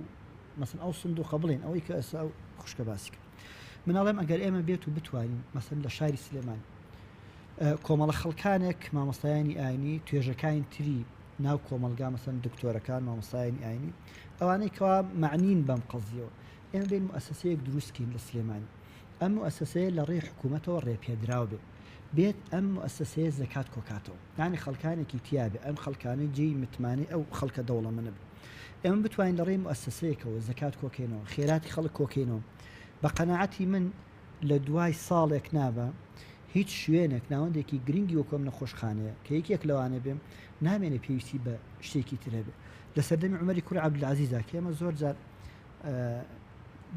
مەسن ئەو سندوقە بڵێن ئەوەی کە ئەسا ئەو خوشکە باسی کرد مناڵێم ئەگەر ئێمە بێت و بتوانین مەسن لە شاری سلێمان کۆمەڵە خەڵکانێک مامۆستایانی ئاینی توێژەکانی تری ناو کۆمەلگا مەسەن دکتۆرەکان مامۆستایانی ئاینی ئەوانەی کەوا معنین بەم قەزیەوە ئێمە بین مؤسسەیەک دروستکەین لە سلێمانی ئەم مؤسسەیە لە ڕێی حکوومەتەوە ڕێپێدراو بێت ئەم مؤسسەیە زەکات کۆکاتەوە یانی خەڵکانێکی تیابێ ئەم خەڵکانەی جێی متمانەی ئەو خەڵکە دەوڵەمەنە بێت ئێمە بتوانین لە ڕێی مؤسسەیەکەوە زەکات کۆکەینەوە خێراتی خەڵک کۆکەینەوە بە قەناعەتی من لە دوای ساڵێک نابە هیچ شوێنێک ناوەندێکی گرنگی وەکۆم نەخۆشخانەیە کە یەکێک لەوانە بێم نامێنێ پێویستی بە شتێکی ترە بێ لە سەردەمی عومەری کوڕی عەبدولعەزیزا کە ئێمە زۆر جار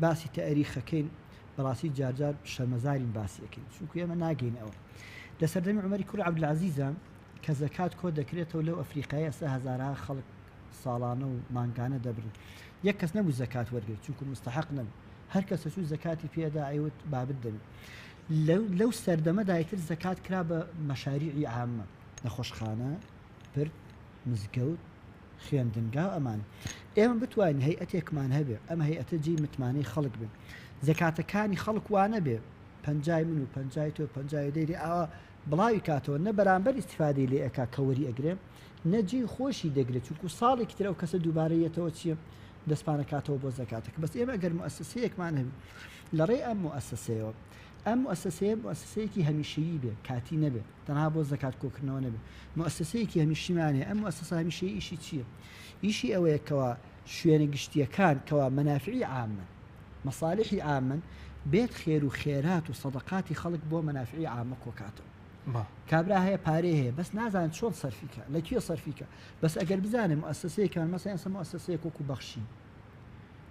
باسی تاریخەکەین بەڕاستی جارجار شەرمەزارین باسیەکەین چونکە ئێمە ناگەین ئەوە لە سەردەمی عومەری کوڕی عەبدولعەزیزا کە زەکات کۆ دەکرێتەوە لەو ئەفریقایە سە هەزارها خەڵک ساڵانە و مانگانە دەبرن یەک کەس نەبوو زەکات وەرگێت چونکە مستحق نەبوو هەر کەسە چوو زەکاتی پێدا ئەیوت بابت دەبێت لەو سەردەمەدایتر زەکات کرا بە مەشاریعی عامە نەخۆشخانە پرد مزگەوت خوێندنگا ئەمان ئێمە بتوانین هەیئەتێکمان هەبێ ئەم هەیئەتە جێی متمانەی خەڵک بێ زەکاتەکانی خەڵک وانە بێ پەنجای من و پەنجای تۆ پەنجای دەیری ئاوا بڵاوی کاتەوە نە بەرامبەر ئیسیفادەی لێ ئەکا کەوەری ئەگرێ نەجێی خۆشی دەگرێت چونکو ساڵێکی ترە و کەسە دووبارەیەتەوە چییە دەستپانەکاتەوە بۆ زەکاتەکە بەس ئێمە ئەگەر مؤسسەیەکمان هەبێ لە ڕێی ئەم مؤسسەیەوە ئەم مؤسسەیەکی هەمیشەیی بێ کاتی نەبێ تەنها بۆ زەکات کۆکردنەوە نەبێ مؤسسەیەکی هەمیشیمانێ ئەم مؤسسە هەمیشەیی ئیشی چییە؟ ئیشی ئەوەیە کەوا شوێنە گشتیەکان کەوا مەنافعی عامن مەصالحی عامن بێت خێر و خێرات و سەدەقاتی خەڵک بۆ مەنافعی عامە کۆکاتەوە کابرا هەیە پارێ هەیە بەس نازانێت چۆن سەرفیکە لەکوێ سەرفیکە بەس ئەگەر بزانێ مؤسسەیەکان مەسەڵەن ئێستا مؤسسەیەک وەکو بەخشی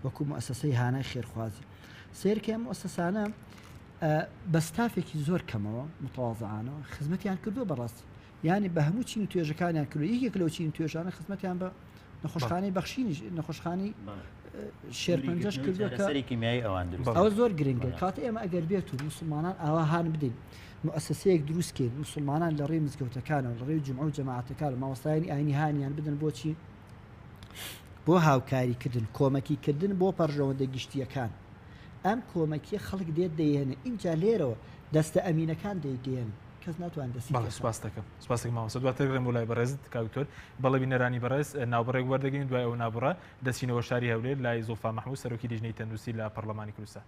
وەکو مؤسسەی هانای خێرخوازی سێرکە ئەم مؤسسانە بە ستافێکی زۆر کەمەوە متواضعانەوە خزمەتیان کردووە بەڕاستی یانی بە هەموو چین و توێژەکانیان کردو یەکێک لەو چین و توێژانە خزمەتیان بە نەخۆشخانەی بەخشینیش نەخۆشخانەی شێرپەنجەش کردووە کە کیمیایی ئەوان دروست ئەوە زۆر گرنگە کاتە ئێمە ئەگەر بێت و موسڵمانان ئاوا هان بدەین مؤسسەیەک دروستکەین موسڵمانان لە ڕێی مزگەوتەکانەوە لە ڕێی جمعە و جەماعەتەکان و مامۆستایانی ئاینی هانیان بدەن بۆچی بۆ هاوکاریکردن کۆمەکیکردن بۆ پەرژەوەندە گشتیەکان ئەم کۆمەکیە خەڵک دێت دەیێنێ اینجا لێرەوە دەستە ئەمینەکان دەیگەێن کەس ناتوان دەستی سپاس دەکەم سپاسی مامۆستا دواتر گرم لای بەڕێزت کاکتۆر بەڵێ بینەرانی بەڕێز ناوبڕێک وەردەگرین دوای ئەو نابڕە دەچینەوە شاری هەولێر لای زۆفا مەحموود سەرۆکی لیژنەی تەندروستی لە پەرلەمانی کوردستان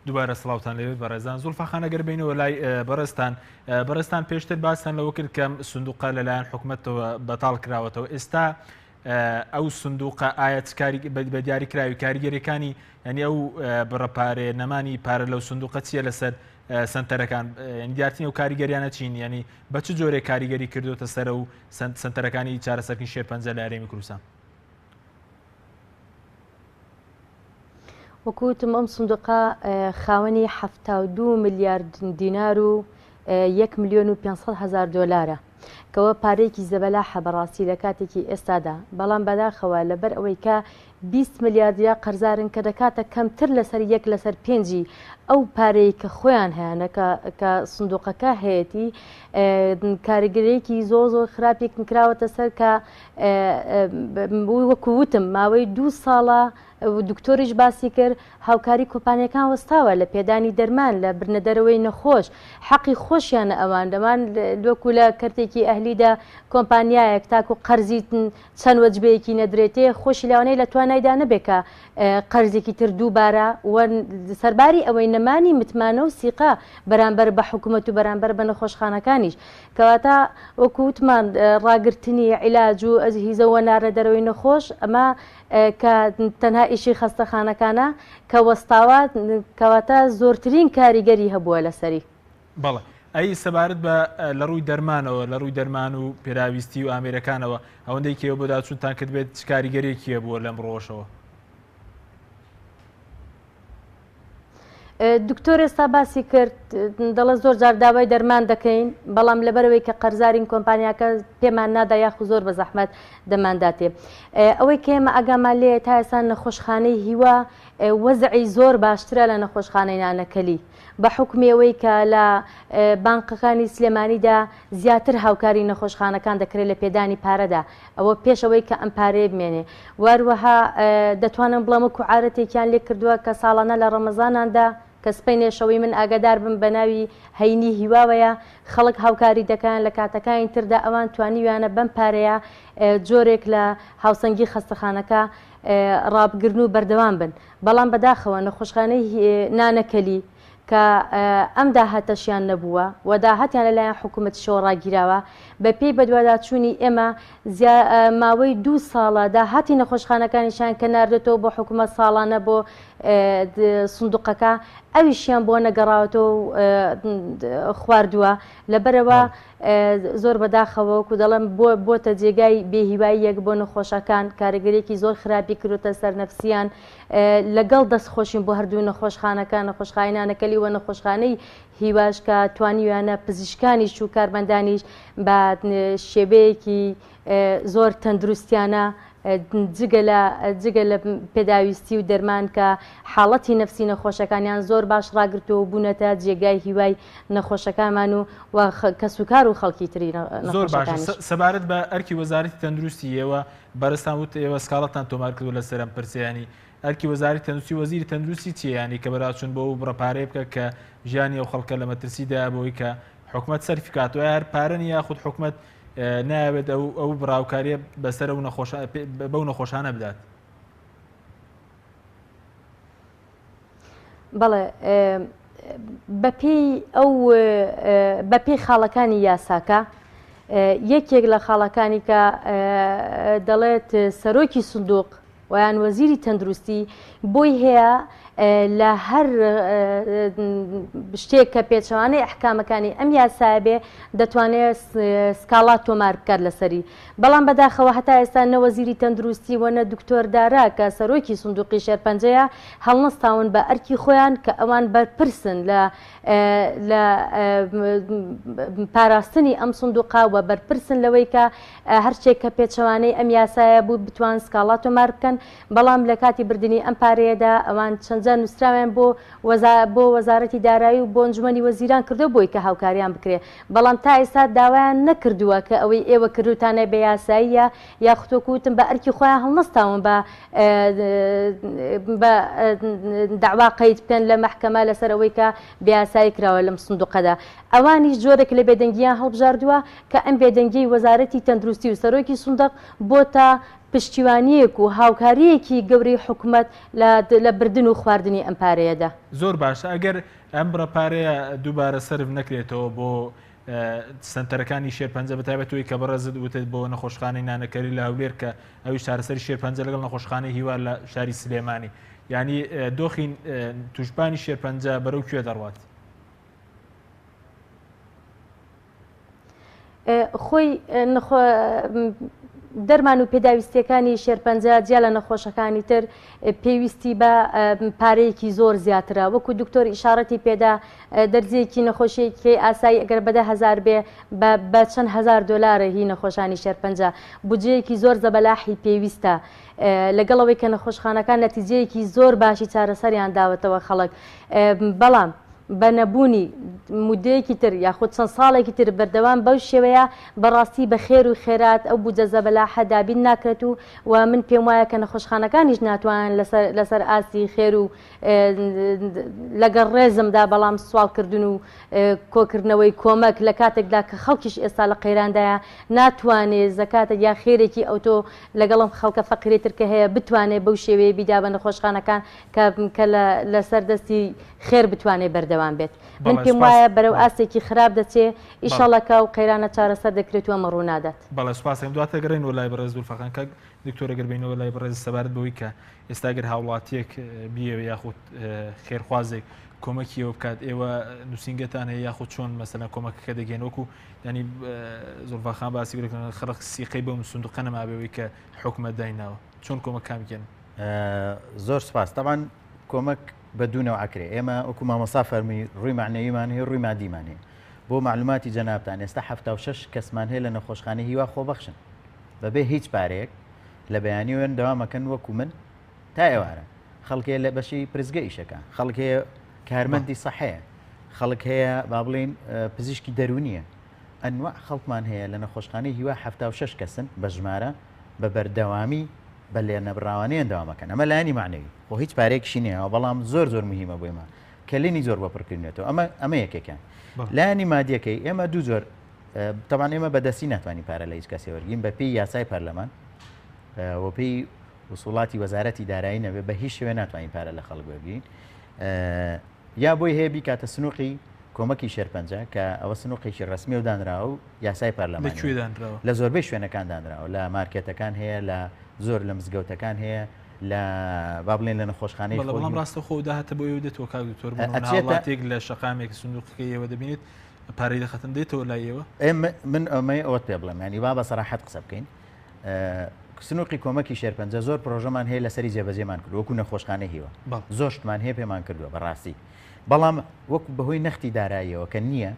دووبارە سڵاوتان لەوێت بەڕێزان زوڵفەخانە گەر بینەوە لای بەڕێستان پێشتر باسان لەوە کرد کەم سندوقە لەلایەن حکوومەتەوە بەتاڵ کراوەتەوە ئێستا ئەو سندوقە ئایا بە دیاریکراوی کاریگەریەکانی ینی ئەو بڕەپارێ نەمانی پارە لەو سندوقە چیە لەسەر سنتەرەکان دیارتنی و کاریگەریانە چین ینی بە چ جۆرێک کاریگەری کردوتە سەر و سنتەرەکانی چارەسەرکردنی شێرپەنجە لە هەرێمی کوردستان؟ وەکوتم ئەم سندوقە خاوەنی 72 میلیارد دینار و 1,500,000 دۆلارە کەوە پارەیەکی زەبەلاحە بەڕاستی لە کاتێکی ئێستادا، بەڵام بەداخەوە لەبەر ئەوەی کە 20 میلیاردیا قەرزارن کە دەکاتە کەمتر لەسەر 1 لەسەر 5 ئەو پارەی کە خۆیان هەیەە کە سندوقەکە هەیەی کاریگەریەکی زۆر خراپێکم کراوەتە سەر کە وەکووتم ماوەی 2 ساڵە دکتۆریش باسی کرد هاوکاری کۆمپانیەکان وەستاوە لە پێدانی دەرمان لە برنەدەرەوەی نەخۆش حەقی خۆشیانە ئەوان دەمان لۆکو لە کردێکی ئەهلیدا کۆمپانیایەک تاکو قەرزیتن چەند وەجبەیەکی نەدرێتێ خۆشی لەوانەیە لە توانایدا نەبێکە قەرزێکی تر دووبارە سەرباری ئەوەی نەمانی متمانە و سیقا بەرامبەر بە حکوومەت و بەرامبەر بە نەخۆشخانەکانیش کەواتە وەکووتمان ڕاگررتنی عیلاج و هیزەوە نارە دەرەوەی نەخۆش ئەمە کە تەنها ئیشی خەستەخانەکانە کە وەستاوە کەواتە زۆرترین کاریگەری هەبووە لەسەری. بەڵێ ئەی سەبارەت بە لە ڕووی دەرمانەوە لە ڕووی دەرمان و پێراویستی و ئامێرەکانەوە ئەوەندەی کێوە بۆ داچوونتان کرد بێت چ کاریگەریەکیە بووە لەم ڕۆژەوە؟ دکتۆر ئێستا باسی کرد دەڵێ زۆر جار داوای دەرمان دەکەین بەڵام لەبەرەوەی کە قەرزارین کۆمپانیاکە پێمان نادا یاخو زۆر بە زەحمەت دەمانداتێ ئەوەی کە ئێمە ئاگامان لێ تا ئێستا نەخۆشخانەی هیوا وەزعی زۆر باشترە لە نەخۆشخانەی نانەکەلی بە حکومێەوەی کە لە بانقەکانی سلێمانیدا زیاتر هاوکاری نەخۆشخانەکان دەکرێت لە پێدانی پارەدا ئەوە پێشەوەی کە ئەم پارەیە بمێنێ واروەها دەتوانم بڵەمە کوعارەتێکیان لێ کردووە کە ساڵانە لە ڕەمەزاناندا کە سپەی نێشەوەی من ئاگادار بم بە ناوی هەینی هیواوەیە خەڵک هاوکاری دەکەن لە کاتەکانی تردا ئەوان توانیویانە بەم پارەیە جۆرێک لە هاوسەنگی خەستەخانەکە ڕابگرن و بەردەوام بن بەڵام بەداخەوە نەخۆشخانەی نانەکەلی کە ئەم داهاتەشیان نەبووە و داهاتیان لەلایەن حکوومەت شۆڕاگیراوە بە پێی بەدواداچوونی ئێمە ماوەی 2 ساڵە داهاتی نەخۆشخانەکانیشان کە ناردێتەوە بۆ حکوومەت ساڵانە بۆ سندوقەکە ئەویشیان بۆ نەگەڕاوەتەوە خواردووە لەبەرەوە زۆر بەداخەوە و دەڵم بۆتە جێگای بێهیواییەک بۆ نەخۆشەکان کاریگەرێکی زۆر خراپی کردوتە سەر نەفسیان لەگەڵ دەستخۆشین بۆ هەردوو نەخۆشخانەکان نەخۆشخانەکەلی وە نەخۆشخانەی هیواش کە توانیویانە پزیشکانیش و کارمەندانیش بە شێوەیەکی زۆر تەندروستیانە جگە لە پێداویستی و دەرمان کە حاڵەتی نەفسی نەخۆشەکانیان زۆر باش ڕاگرتەوە بوونەتە جێگای هیوای نەخۆشەکانمان و کەسوکار و خەڵکی تری زۆر باش سەبارەت بە ئەرکی وەزارەتی تەندروستی ئێوە بەرزستان وت ئێوە سکاڵەتان تۆمار کردو لە سەرم پرسیانی ئەرکی وەزارەتی تەندروستی وەزیری تەندروستی چیانی کە بەراچوون بۆ و بڕەپارەی بکە کە ژیانی ئەو خەڵکە لە مەترسیدا بۆی کە حکوومەت سەرفیکاتوە هەر پارە یاخود حکوومەت ناوێت ئەو بڕاوکاریە بەسەر بەو نەخۆشانە بدات؟ بەڵێ بەپێی خاڵەکانی یاساکە یەکێک لە خاڵەکانی کە دەڵێت سەرۆکی سندوق ویان وەزیری تەندروستی بۆی هەیە لە هەر شتێک کە پێچەوانەی ئەحکامەکانی ئەم یاسایە بێ دەتوانێت سکاڵات تۆمار بکات لەسەری بەڵام بەداخەوە هەتا ئێستا نە وەزیری تەندروستی وە نە دکتۆر دارا کە سەرۆکی سندوقی شێرپەنجەیە هەڵنەستاون بە ئەرکی خۆیان کە ئەوان بەرپرسن لە پاراستنی ئەم سندوقا و بەرپرسن لەوەی کە هەرچێک کە پێچەوانەی ئەم یاسایە بوو بتوان سکاڵات تۆمار بکەن بەڵام لە کاتی بردننی ئەم پارەیەدا ئەوان چەندجا نووسراویان بۆ وەزارەتی دارایی و بۆ ئەنجومەنی وەزیران کردو بۆی کە هاوکاریان بکرێ بەڵام تا ئێستا داوایان نەکردووە کە ئەوەی ئێوە کردوتانە بە یاساییە یا خوتۆکوتم بە ئەرکی خۆیان هەڵنەستاون بە داوا قەید بکەن لە مەحکەمە لەسەرەوەی کە بیاسایی کراوە لەم سندوقەدا ئەوانیش جۆرێک لە بێدەنگیان هەڵبژاردووە کە ئەم بێدەنگی وەزارەتی تەندروستی و سەرۆکی سندوق بۆتە پشتیوانیەک و هاوکاریەکی گەورەی حکوومەت لە بردن و خواردنی ئەم پارەیەدا. زۆر باشە ئەگەر ئەم بڕەپارەیە دووبارە سرف نەکرێتەوە بۆ سنتەرەکانی شێرپەنجە بەتایبەتەوەی کە بەڕێزت وتت بۆ نەخۆشخانەی نانەکەری لە هەولێر کە ئەوی چارەسەری شێرپەنجە لەگەڵ نەخۆشخانەی هیوار لە شاری سلێمانی، یعنی دۆخی توشبانی شێرپەنجە بەرەو کوێ دەڕوات؟ خۆی دەرمان و پێداویستیەکانی شێرپەنجە جیا لە نەخۆشەکانی تر پێویستی بە پارەیەکی زۆر زیاترە، وەکو دکتۆر ئیشارەتی پێدا دەرزیەکی نەخۆشیەکی ئاسایی ئەگەر بەدە هزار بێ بە چەند هزار دۆلارە هی نەخۆشانی شێرپەنجە بودجەیەکی زۆر زەبەلاحی پێویستە، لەگەڵەوەی کە نەخۆشخانەکان نەتیجەیەکی زۆر باشی چارەسەریان داوەتەوە خەڵک، بەڵام بە نەبوونی مودەیەکی تر یاخود چەند ساڵێکی تر بەردەوام بەو شێوەیە بەڕاستی بە خێر و خێرات ئەو بودجە زەبەلاحە دابین ناکرێت و من پێم وایە کە نەخۆشخانەکانیش ناتوانن لەسەر ئاسی خێر و لەگەڵ ڕێزمدا بەڵام سوالکردن و کۆکردنەوەی کۆمەک لە کاتێکدا کە خەڵکیش ئێستا لە قەیراندایە ناتوانێت زەکاتە یا خێرێکی ئەوتۆ لەگەڵم خەڵکە فەقیرێتر کە هەیە بتوانێت بەو شێوەیە بیدا بە نەخۆشخانەکان کە لەسەر دەستی خێر بتوانێت بەردەوام بێت. من پێم وایە بەرەو ئاستێکی خراپ دەچێ ئیشەڵەکە و قەیرانە چارەسەر دەکرێتوە مەڕوو نادات. بەڵێ سوپاسم دواتە گەڕێنەوە لای بەڕێز زولفەقان کاک دکتۆرە گەربینەوە لای بەڕێز سەبارەت بەوەی کە ئێستا گەر هاوڵاتیەک بیەوە یاخود خێرخوازێک کۆمەکیەوە بکات ئێوە نووسنگەتان هەیە یاخود چۆن مەسەلا کۆمەکەکە دەگەن وەکو ینی زولفەقان باسی کرد خەڵک سیقەی بەم سندوقە نەمابێەوەی کە حکومەت دایناوە چۆن کۆمەکان بکەن؟ زۆر سپاس طبعاً کۆمەک بەدوونەوە ئەکرێ ئێمە وەکو مامۆستا فەرمی ڕووی معنەویمان هەیە ڕووی مادیمان هەیە بۆ معلوماتی جەنابتان ئێستا 76 کەسمان هەیە لە نەخۆشخانەی هیوا خۆبەخشن بەبێ هیچ پارەیەک لە بەیانی وێن دەوامەکەن وەکو من تا ئێوارە خەڵک هەیە لە بەشی پرزگە ئیشەکە خەڵک هەیە کارمەندی سەحەیە خەڵک هەیە با بڵێن پزیشکی دەرونیە ئەنواع خەڵکمان هەیە لە نەخۆشخانەی هیوا 76 کەسن بە ژمارە بە بەردەوامی بە لێ نەبراوانیان داوامەکەن ئەمە لایانی معنەوی بۆ هیچ پارێکشی نییە بەڵام زۆر زۆر مهمە بۆ ئێمە کەلێنی زۆر بە پڕکردنێتەوە ئەمە یەکێکیان لایانی مادیەکەی ئێمە دوو زۆر تەمان ئێمە بەدەستی ناتوانین پارە لە هیچ کەسێ وەرگین بە پێی یاسای پەرلەمان و پێی وسوڵاتی وەزارەتی دارایی نەبێ بە هیچ شوێ ناتوانین پارە لە خەڵک وەرگین یا بۆی هەیە بیکاتە سنووقی کۆمەکی شێرپەنجە کە ئەوە سنووقێکی ڕسمی و دانراوە و یاسای پەرلەمان لە زۆربەی شوێنەکان دانراوە لە مارکێتەکان هەیە لە زۆر لە مزگەوتەکان هەیە لە با بڵێن لە نەخۆشخانەی بەڵام ڕاستە خۆ داهاتە بۆ دێتەوە کاک دکتۆر هاوڵاتێک لە شەقامێک سندوقەکەی ئێوە دەبینێت پارەی دەخەتن دێتەوە لای ئێوە من ئەمەی ئەوەت پێ بڵێم ینی با بە سەراحەت قسە بکەین سنووقی کۆمەکی شێرپەنجە زۆر پرۆژەمان هەیە لەسەری جێبەجێمان کردو وەکو نەخۆشخانەی هیوە زۆر شتمان هەیە پێمان کردووە بەڕاستی بەڵام وەکو بەهۆی نەختی داراییەوە کە نییە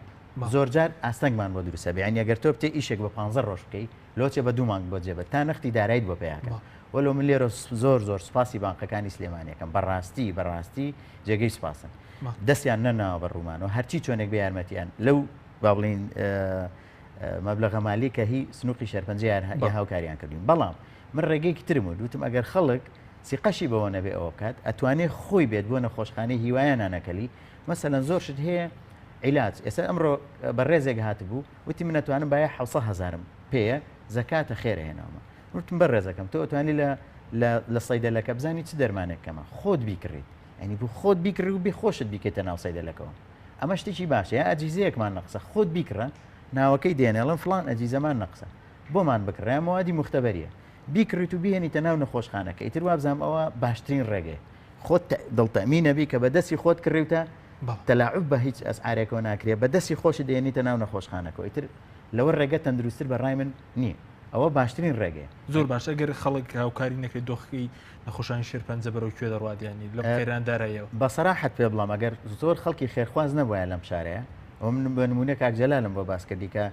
زۆر جار ئاستەنگمان بۆ دروستە بێ ینی ئەگەر تۆ بتێ ئیشێک بە 15 ڕۆژ بکەی لۆچێ بە 2 مانگ بۆ جێبە تا نەختی دارایت بۆ پێیاکە وەلو من لێرە زۆر زۆر سوپاسی بانقەکانی سلێمانیەکەم بەڕاستی جێگەی سوپاسن دەستیان نەناوە بە ڕوومانەوە هەرچی چۆنێک بە یارمەتیان لەو با بڵین مەبلەغە مالی کە هی سنووقی شێرپەنجە یا هاوکاریان کردین بەڵام من ڕێگەیەکی ترم و دوتم ئەگەر خەڵک سیقەشی بەوە نەبێ ئەوە بکات ئەتوانێت خۆی بێت بۆ نەخۆشخانەی هیوایان نانەکەلی مەسەلەن زۆر شت هەیە عیلاج ئێستا ئەمڕۆ بە ڕێزێک هاتبوو وتی من نەتوانم باە 700,000 پێیە زەکاتە خێرە هێناومە وتم بە ڕێزەکەم تۆ ئەتوانی لە سەیدەلەکە بزانی چ دەرمانێکەکەمە خۆت بیکڕیت ئەنی بوو خۆت بیکڕی و بخۆشت بیکەیتە ناو سەیدەلەکەەوە ئەمە شتێکی باشە یا ئەجیزەیەکمان نەقسە خۆت بیکڕە ناوەکەی دێنێڵم فلان ئەجیزەمان نەقسە بۆمان بکڕێ موادی مختبەریە بیکڕیت و بهێنیتە ناو نەخۆشخانەکە ئیتر وابزانام ئەوە باشترین ڕێگەی خۆت دڵتەمینەبی کە بەدەستی خۆت کڕیوتە تەلاعوب بە هیچ ئەسعارێکەوە ناکرێت بەدەستی خۆشی دێنیتە ناو نەخۆشخانەکە ئیتر لەوە ڕێگە تەندروستتر بەڕای من نییە ئەوە باشترین ڕێگەیە زۆر باشە گەر خەڵک هاوکاری نەکرێت دۆخی نەخۆشانی شێرپەنجە بەرەو کوێ دەڕوادیانی لە قەیراندارایەوە بە سەراحەت پێ بڵام ئەگەر زۆر خەڵکی خێرخواز نەبووە لەم شارەیە ئەو من بە نمونە کاکجەلالم بۆ باسکردی کە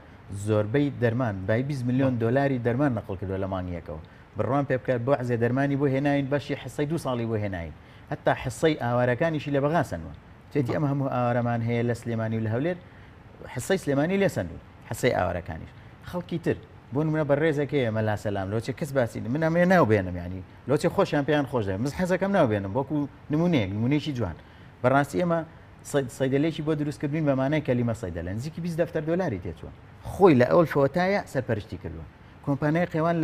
زۆربەی دەرمان بای 20 ملیۆن دۆلاری دەرمان نەقڵ کردووە لە مانگیەکەەوە بڕوان پێ بکات بۆ عزیێ دەرمانی بۆ هێناین بەشی حسەی 2 ساڵی بۆ هێناین هەتا حسەی ئاوارەکانیشی لە بەغاسنەوە تێتی ئەمە هەموو ئاوارەمان هەیە لە سلێمانی و لە هەولێر حسەی سلێمانی لێ سندوو حسەی ئاوارەکانیش خەڵکی تر بۆ نمونە بە ڕێزەکەیە مەلا سەلام لۆچێ کەس باسی من ئەمێ ناوبێنم ینی لۆچێ خۆشیان پێیان خۆش دەوێت مز حەزەکەم ناوبێنم بۆکو نمونەیەکی جوان بەڕاستی ئێمە سەیدەلێکی بۆ دروستکردنین بەمانای کەلیمە سەیدەلە نزیکی 20 دەفتەر دۆلاری تێچووە خۆی لە ئەوڵ فۆتایە سەرپەرشتی کردووە کۆمپانیای قێوان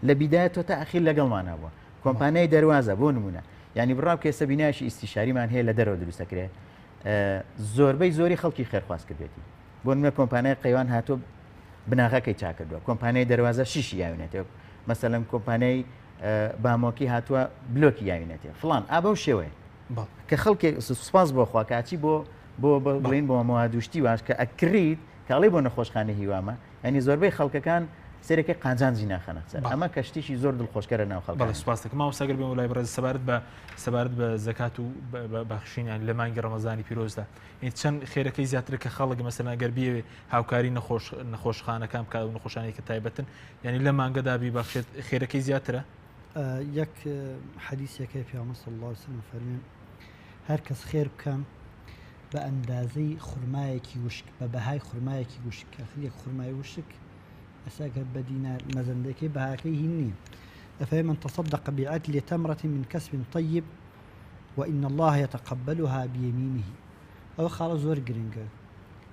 لە بیدایەتەوە تا ئەخیر لەگەڵمانە بووە کۆمپانیای دەروازە بۆ نمونە ینی بڕاو کێسە بینایشی ئیسیشاریمان هەیە لە دەرەوە دروستەکرێت زۆربەی زۆری خەڵکی خێرخواست کردێتی بۆ نمونە کۆمپانیای قەیوان هاتۆ بناغەکەی چاکردووە کۆمپانیای دەروازە شیشی یاوێنێتەوە مەسەلەن کۆمپانیای بامۆکی هاتووە بلۆکی یاوێنێتێ فلان ئابە و شێوەیە کە خەڵکی سوپاس بۆ خواکاچی بۆ بڵین بۆ مەوادوشتی واش کە ئەکرید کاڵی بۆ نەخۆشخانە هیوامە ینی زۆربەی خەڵکەکان سێرەکەی قانجانجی ناخەنە سەر ئەمە کەشتیشی زۆر دڵخۆشکەرە ناو خەڵک سوپاس دەکەم ماوەسەگەر بێ وڵای بەڕێز سەبارەت بە زەکات و بەخشینیان لە مانگی ڕەمەزانی پیرۆزدا چەند خێرەکەی زیاتر کە خەڵک مەسەلا گەر بێ هاوکاری نەخۆشخانەکان بکات و نەخۆشانی کە تایبەتن ینی لە مانگەدا بیبەخشێت خێرەکەی زیاترە یەک حەدیثێکی پێغەمبەر صلی الله علیه و سلم فەرمێن هەر کەس خێر بکەم بە ئەندازەی خورمایەکی وشک بە بەهای خورمایەکی وشک یەک خورمای وشک ئەساگەر بە دینار مەزەندەکەی بەهاکەی هین نییە ئەفەرمێ من تصدق بعدل تمرة من كسب طيب وإن الله يتقبلها بيمينه ئەوە خاڵە زۆر گرنگە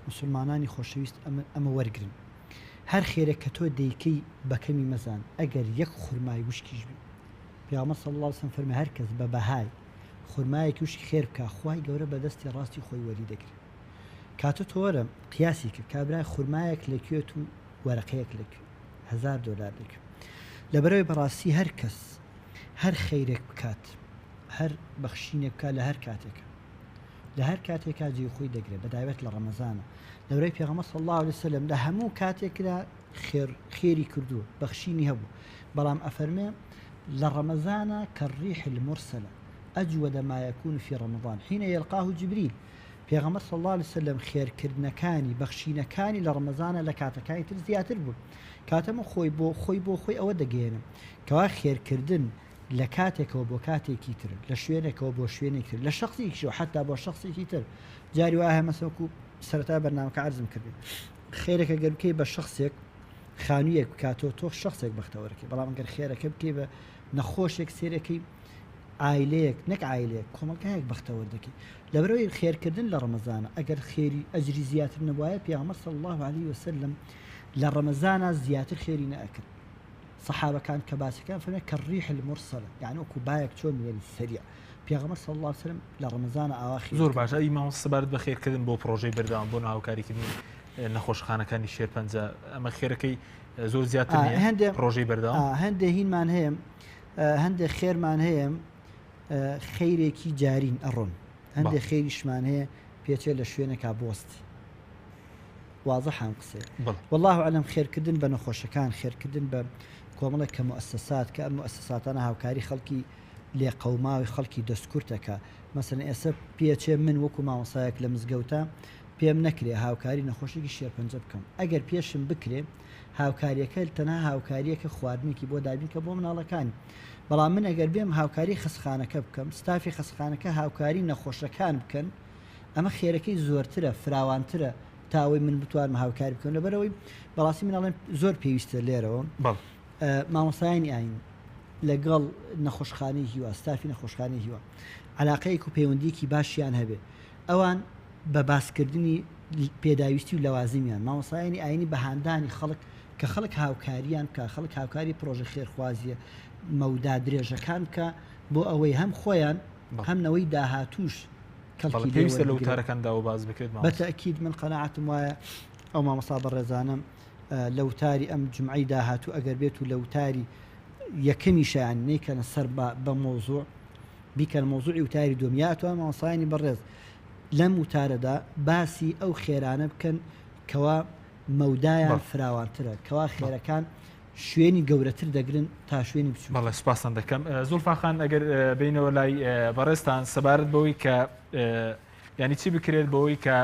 مسلمانانی خۆشەویست ئەمە وەرگرن هەر خێرە کە تۆ دەیکەی بەکەمی مەزان ئەگەر یەک خورمای وشکیش بی پێغەمبەر صلی الله علیه و سلم فەرمێ هەر کەس بە بەهای خورمایەکی وشکی خێر بکە خوای گەورە بەدەستی ڕاستی خۆی وەری دەگرێت کاتۆ تۆ وەرە قیاسی کرد کابرای خورمایەک لەکوێت و وەرەقەیەک لەکوێ $1000 لەکوێ لەبەرەوەی بەڕاستی هەر کەس هەر خەیرێک بکات هەر بەخشینێک بکات لە هەر کاتێکە لە هەر کاتێکا جێی خۆی دەگرێت بەدایەت لە ڕەمەزانە لەبەرەوەی پێغەمبەر صلی الله علیه و سلم لە هەموو کاتێکدا خێری کردووە بەخشینی هەبوو بەڵام ئەفەرمێ لە ڕەمەزانە کەالریح المرسلة أجود ما يكون في رمضان حين يلقاه جبريل پێغەمبەر صلی الله علیه و سلم خێرکردنەکانی بەخشینەکانی لە ڕەمەزانە لە کاتەکانی تر زیاتر بوون کاتەمە خۆی بۆ خۆی ئەوە دەگەێنم کەوا خێرکردن لە کاتێکەوە بۆ کاتێکی تر لە شوێنێکەوە بۆ شوێنێکی تر لە شخصێکیشەوە حتا بۆ شخصێکی تر جاری وایە مەسەوەکو سەرەتا بەرنامەکە عەرزم کردێت خێرەکە گەر بکەی بە شخصێک خانوویەک بکاتەوە تۆ شخصێک بەختەوەرەکەی بەڵام گەر خێرەکە بکەی بە نەخۆشێک سێرەکەی عائلەیەک نەک عائلەیەک کۆمەلگایەک بەختەوەر دەکەی لەبەرەوەی خێرکردن لە ڕەمەزانە ئەگەر خێری ئەجری زیاتر نەبوایە پێغەمبەر صلی الله علیه و سلم لە ڕەمەزانە زیاتر خێری نەئەکرد سەحابەکان کە باسەکان فەرمێ کەالریح المرسلة یعنی وەکو بایەک چۆن وێری سەریع پێغەمبەر صلی الله علیه و سلم لە ڕەمەزانە ئاوا زۆر باشە ئیمام سەبارەت بە خێرکردن بۆ پرۆژەی بەردەوام بۆ هاوکاریکردنی نەخۆشخانەکانی شێرپەنجە ئەمە خێرەکەی زۆر زیاتر نییە پرۆژەی بەردەوام هەندێک هینمان هەیە هەندێک خێرمان هەیە خەیرێکی جارین ئەڕۆن هەندێک خێریشمان هەیە پێچێت لە شوێنێکا بۆست واضح هەم قسێ والله ئەعلەم خێرکردن بە نەخۆشەکان خێرکردن بە کۆمەڵێک کە مؤسسات کە ئەم مؤسساتانە هاوکاری خەڵکی لێ قەوماوی خەڵکی دەستکورتەکە مەسەلەن ئێستا پێچێ من وەکو مامۆسایەک لە مزگەوتە پێم نەکرێ هاوکاری نەخۆشێکی شێرپەنجە بکەم ئەگەر پێشم بکرێ هاوکاریەکە تەنها هاوکاریەکە خواردنێکی بۆ دابین کە بۆ مناڵەکانی بەڵام من ئەگەر بێم هاوکاری خستخانەکە بکەم ستافی خستخانەکە هاوکاری نەخۆشەکان بکەن ئەمە خێرەکەی زۆرترە فراوانترە تاوەی من بتوانم هاوکاری بکەم لەبەرەوەی بەڕاستی مناڵێن زۆر پێویستە لێرەوە مامۆسایانی ئاین لەگەڵ نەخۆشخانەی هیوا ستافی نەخۆشخانەی هیوا علاقەیەک و پەیوەندیەکی باشیان هەبێ ئەوان بە باسکردنی پێداویستی و لەوازمیان مامۆسایانی ئاینی بەهاندانی خەڵک کە خەڵک هاوکاریان کە خەڵک هاوکاری پرۆژە خێرخوازیە مەودا درێژەکان کە بۆ ئەوەی هەم خۆیان هەمنەوەی داهاتوش پێویستە لە وتارەکاندا باز بکرێت بەتەئکید من قەناعەتم وایە ئەو مامۆستا بەڕێزانم لە وتاری ئەم جمعەی داهاتوو ئەگەر بێت و لە وتاری یەکەمیشیان نەیکەنە سەر بە مۆزوع بیکەن مۆزوعی وتاری دۆمیاتوە مامۆستایانی بەڕێز لەم وتارەدا باسی ئەو خێرانە بکەن کەوا مەودایان فراوانترە کەوا خێرەکان شوێنی گەورەتر دەگرن تا شوێنی بچوو بەڵێ سوپاسان دەکەم زولفاخان ئەگەر بینەوە لای بەڕێستان سەبارەت بەوەی کە ینی چی بکرێت بەوەی کە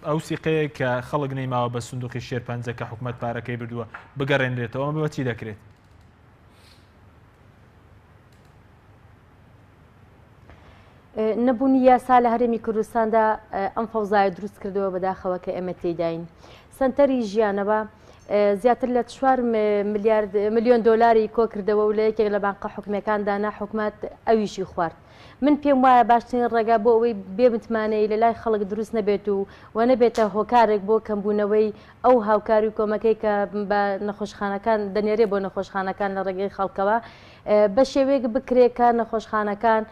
ئەو سیقەیە کە خەڵک نەیماوە بە سندوقی شێرپەنجە کە حکوومەت پارەکەی بردووە بگەڕێنرێتەوە بە چی دەکرێت نەبوونی یاسا لە هەرێمی کوردستاندا ئەم فەوزایە دروست کردەوە بەداخەوە کە ئێمە تێداین سنتەری ژیانەوە زیاتر لە 4 ملیۆن دۆلاری کۆ کردەوە و لە یەکێک لە بانقە حکومەکاندانا حکومەت ئەویشی خوارد من پێم وایە باشترین ڕێگا بۆ ئەوەی بێمتمانەی لە لای خەڵک دروست نەبێت و نەبێتە هۆکارێک بۆ کەمبوونەوەی ئەو هاوکاری و کۆمەکەی کە بە نەخۆشخانەکان دەنێرێ بۆ نەخۆشخانەکان لە ڕێگەی خەڵکەوە بە شێوەیەک بکرێکە نەخۆشخانەکان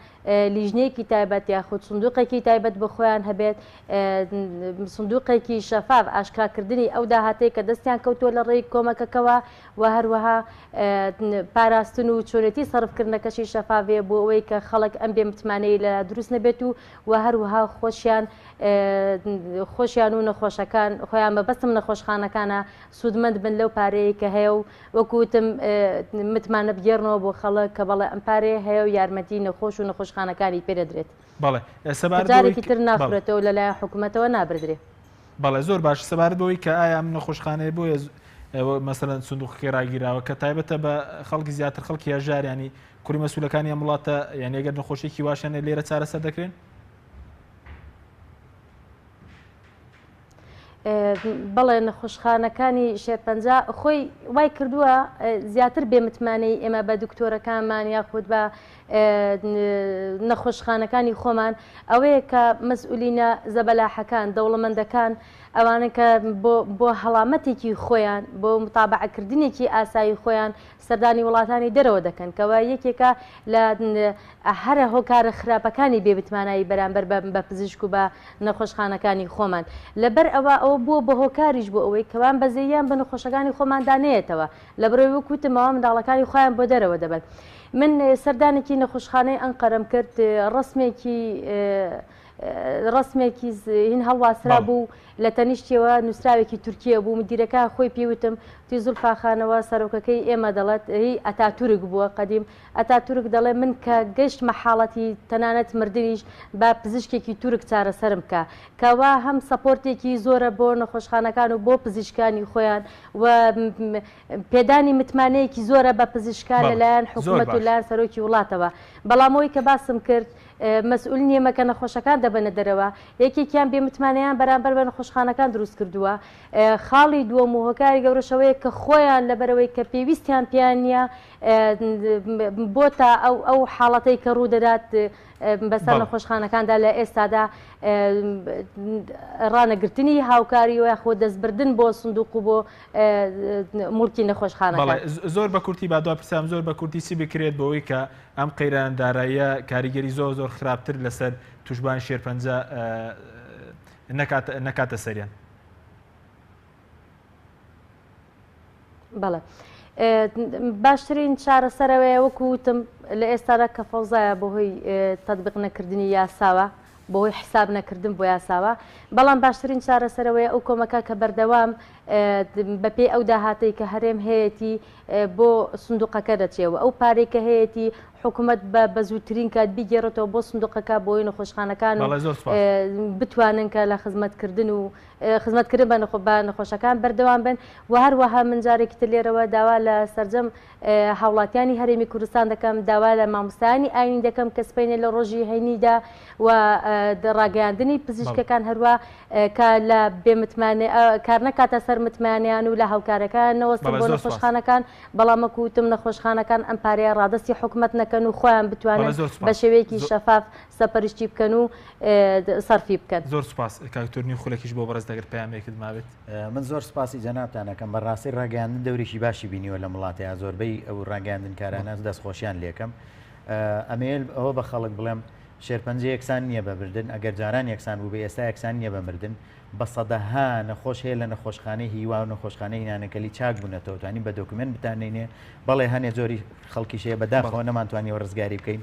لیژنەیەکی تایبەت یاخود سندوقێکی تایبەت بە خۆیان هەبێت سندوقێکی شەفاف ئاشکراکردنی ئەو داهاتەی کە دەستیان کەوتووە لە ڕێی کۆمەکەکەوە و هەروەها پاراستن و چۆنێتی سەرفکردنەکەشی شەفاوێ بۆ ئەوەی کە خەڵک ئەم بێمتمانەی لە دروست نەبێت و هەروەها خۆشیان و نەخۆشەکان خۆیان بەبەستم نەخۆشخانەکانە سوودمەند بن لەو پارەیە کە هەیە و وەکوتم متمانە بگێڕنەوە بۆ خەڵک کە بەڵێ ئەم پارەیە هەیە و یارمەتی نەخۆش و نەخۆشخانەکانی پێدەدرێت. بەڵێ جارێکی تر ناخورێتەوە لەلایەن حکوومەتەوە نابدرێت. بەڵێ زۆر باش سەبارەت بەوەی کە ئایا ئەم نەخۆشخانەیە بۆیە مەسەلەن سندوقەکەی ڕاگیراوە کە تایبەتە بە خەڵکی زیاتر خەڵکی هەژار ینی کوڕی مەسئولەکانی ئەم وڵاتە یعنی ئەگەر نەخۆشیێکی واشانە لێرە چارەسەر دەکرێن؟ بەڵێ نەخۆشخانەکانی شێرپەنجە خۆی وای کردووە زیاتر بێمتمانەی ئێمە بە دکتۆرەکانمان یاخود بە نەخۆشخانەکانی خۆمان ئەوەیە کە مەسئولینە زەبەلاحەکان دەوڵەمەندەکان ئەوانە کە بۆ هەڵامەتێکی خۆیان بۆ متابعەکردنێکی ئاسایی خۆیان سەردانی وڵاتانی دەرەوە دەکەن کەەوە یەکێکە لە هەرە هۆکارە خراپەکانی بێبتمانایی بەرامبەر بە پزیشک و بە نەخۆشخانەکانی خۆمان لەبەر ئەوە بووە بە هۆکاریش بۆ ئەوەی کەوان بەزەیان بە نەخۆشەکانی خۆماندانەیەتەوە لە بەرەوەی وەکوتمەوە منداڵەکانی خۆیان بۆ دەرەوە دەبن. من سەردانێکی نەخۆشخانەی ئەنقەرەم کرد ڕسمێکی هین هەڵواسرا بوو لە تەنیشتیەوە نووسراوێکی تورکیە بوو مدیرەکە خۆی پێوتم تی زولفاخانەوە سەرۆکەکەی ئێمە دەڵێت هی ئەتاتورک بووە قەدیم ئەتاتورک دەڵێ من کە گەشت مەحاڵەتی تەنانەت مردنیش با پزیشکێکی تورک چارەسەرم کە کەوا هەم سەپۆرتێکی زۆرە بۆ نەخۆشخانەکان و بۆ پزیشکانی خۆیان و پێدانی متمانەیەکی زۆرە بە پزیشکان لەلایەن حکوومەت و لایەن سەرۆکی وڵاتەوە بەڵامەوەی کە باسم کرد مەسئول نییە کە نەخۆشەکان دەبنە دەرەوە یەکێکیان بێمتمانیان بەرامبەر بە نەخۆشخانەکان دروست کردووە خاڵی دووەم و هۆکاری گەورەشەوەیە کە خۆیان لەبەرەوەی کە پێویستیان پیان نیە بۆ تا ئەو حاڵەتەی کە ڕوو دەدات بەسەر نەخۆشخانەکاندا لە ئێستادا ڕانەگرتنی هاوکاری و یاخۆ دەستبردن بۆ سندوق و بۆ مولکی نەخۆشخانەکان زۆر بە کورتی بادوا پرسام زۆر بە کورتی چی بکرێت بەوەی کە ئەم قەیرانداراییە کاریگەری زۆر خراپتر لەسەر توشبان شێرپەنجە نەکاتە سەریان. بەڵێ باشترین چارەسەرەوەی وەکوتم لە ئێستادا کە فەوزایە بەهۆی تەطبیق نەکردنی یاساوە بەهۆی حساب نەکردن بۆ یاساوە بەڵام باشترین چارەسەرەوەی ئەو کۆمەکە کە بەردەوام بەپێی ئەو داهاتەی کە هەرێم هەیەی بۆ سندوقەکە دەچێەوە ئەو پارێک کە هەیەی حکوومەت بە زووترین کات بیگەڕێتەوە بۆ سندوقەکە بۆی نەخۆشخانەکان بتوانن کە لە خزمەتکردن و خزمەتکردن بە نەخۆشەکان بەردەوام بن و هەروەها من جارێکی تر لێرەوە داوا لە سەرجەم هاوڵاتیانی هەرێمی کوردستان دەکەم داوا لە مامۆستایانی ئاینی دەکەم کە سپینە لە ڕۆژی هەینیدا و ڕاگەیاندنی پزیشکەکان هەروە کە لە بێمتمانێ کار نەکاتە سەر متمانیان و لە هاوکارەکان نەوەستن بۆ نەخۆشخانەکان بەڵام وەکوتم نەخۆشخانەکان ئەم پارەیە ڕادستی حکوومەت نەکەن و خۆیان بتوانن بە شێوەیەکی شەفاف سەپەرشتی بکەن و سەرفی بکەن. زۆر سپاس کاکتۆرنی خولێکیش بۆ بەڕێز دەگەر پەیامێکت مابێت. من زۆر سپاسی جەنابتانەکەم بەڕاستی ڕاگەیاندن دەوریشی باشی بینیوە لە وڵاتەیە زۆربەی ئەو ڕاگەیاندنکارانە دەستخۆشیان لێکم ئەمێل ئەوە بە خەڵک بڵێم شێرپەنجە یەکسان نییە بەبردن ئەگەر جاران یەکسان بوو بە ئێستا یەکسان نییە بەمردن بە سەدەها نەخۆش هەیە لە نەخۆشخانەی هیوا و نەخۆشخانەی هینانەکەلی چاک بوونەتەوە توانی بە دۆکمنت بتانێنێ بەڵێ هەنێ زۆری خەڵکیشەیە بەداخەوە نەمانتوانیەوە ڕزگاری بکەین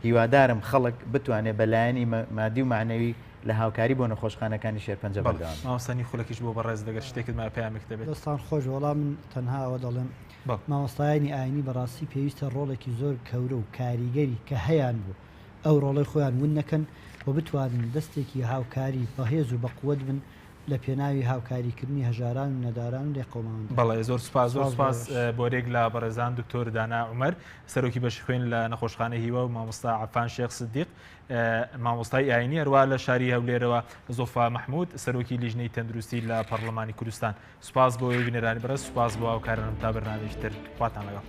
هیوادارم خەڵک بتوانێت بەلایەنی مادی و معنەوی لە هاوکاری بۆ نەخۆشخانەکانی شێرپەنجە بەردەوام. مامۆستانی خولەکیش بۆ بەڕێز دەگەر شتێکت ما پەیامێک دەبێت. دەستان خۆش وەڵام من تەنها ئەوە دەڵێم مامۆستایانی ئاینی بەڕاستی پێویستە ڕۆڵێکی زۆر کەورە و کاریگەری کە هەیان بوو ئەو ڕۆڵی خۆیان ون نەکەن و بتوانن دەستێکی هاوکاری بەهێز و بەقووەت بن لە پێناوی هاوکاریکردنی هەژاران و نەداران و لێقۆمان. بەڵێ زۆر سپاس زۆر سپاس بۆرێک لە بەڕێزان دکتۆر دانا عومەر سەرۆکی بەشی خوێن لە نەخۆشخانەی هیوا و مامۆستا عەفان شێخ سدیق مامۆستای ئاینی هەروە لە شاری هەولێرەوە زۆفا مەحموود سەرۆکی لیژنەی تەندروستی لە پەرلەمانی کوردستان. سوپاس بۆ بینەرانی بەڕێز سوپاس بۆ هاوکارانم تا بەرنامەیەکی تر خواتان لەگەڵ.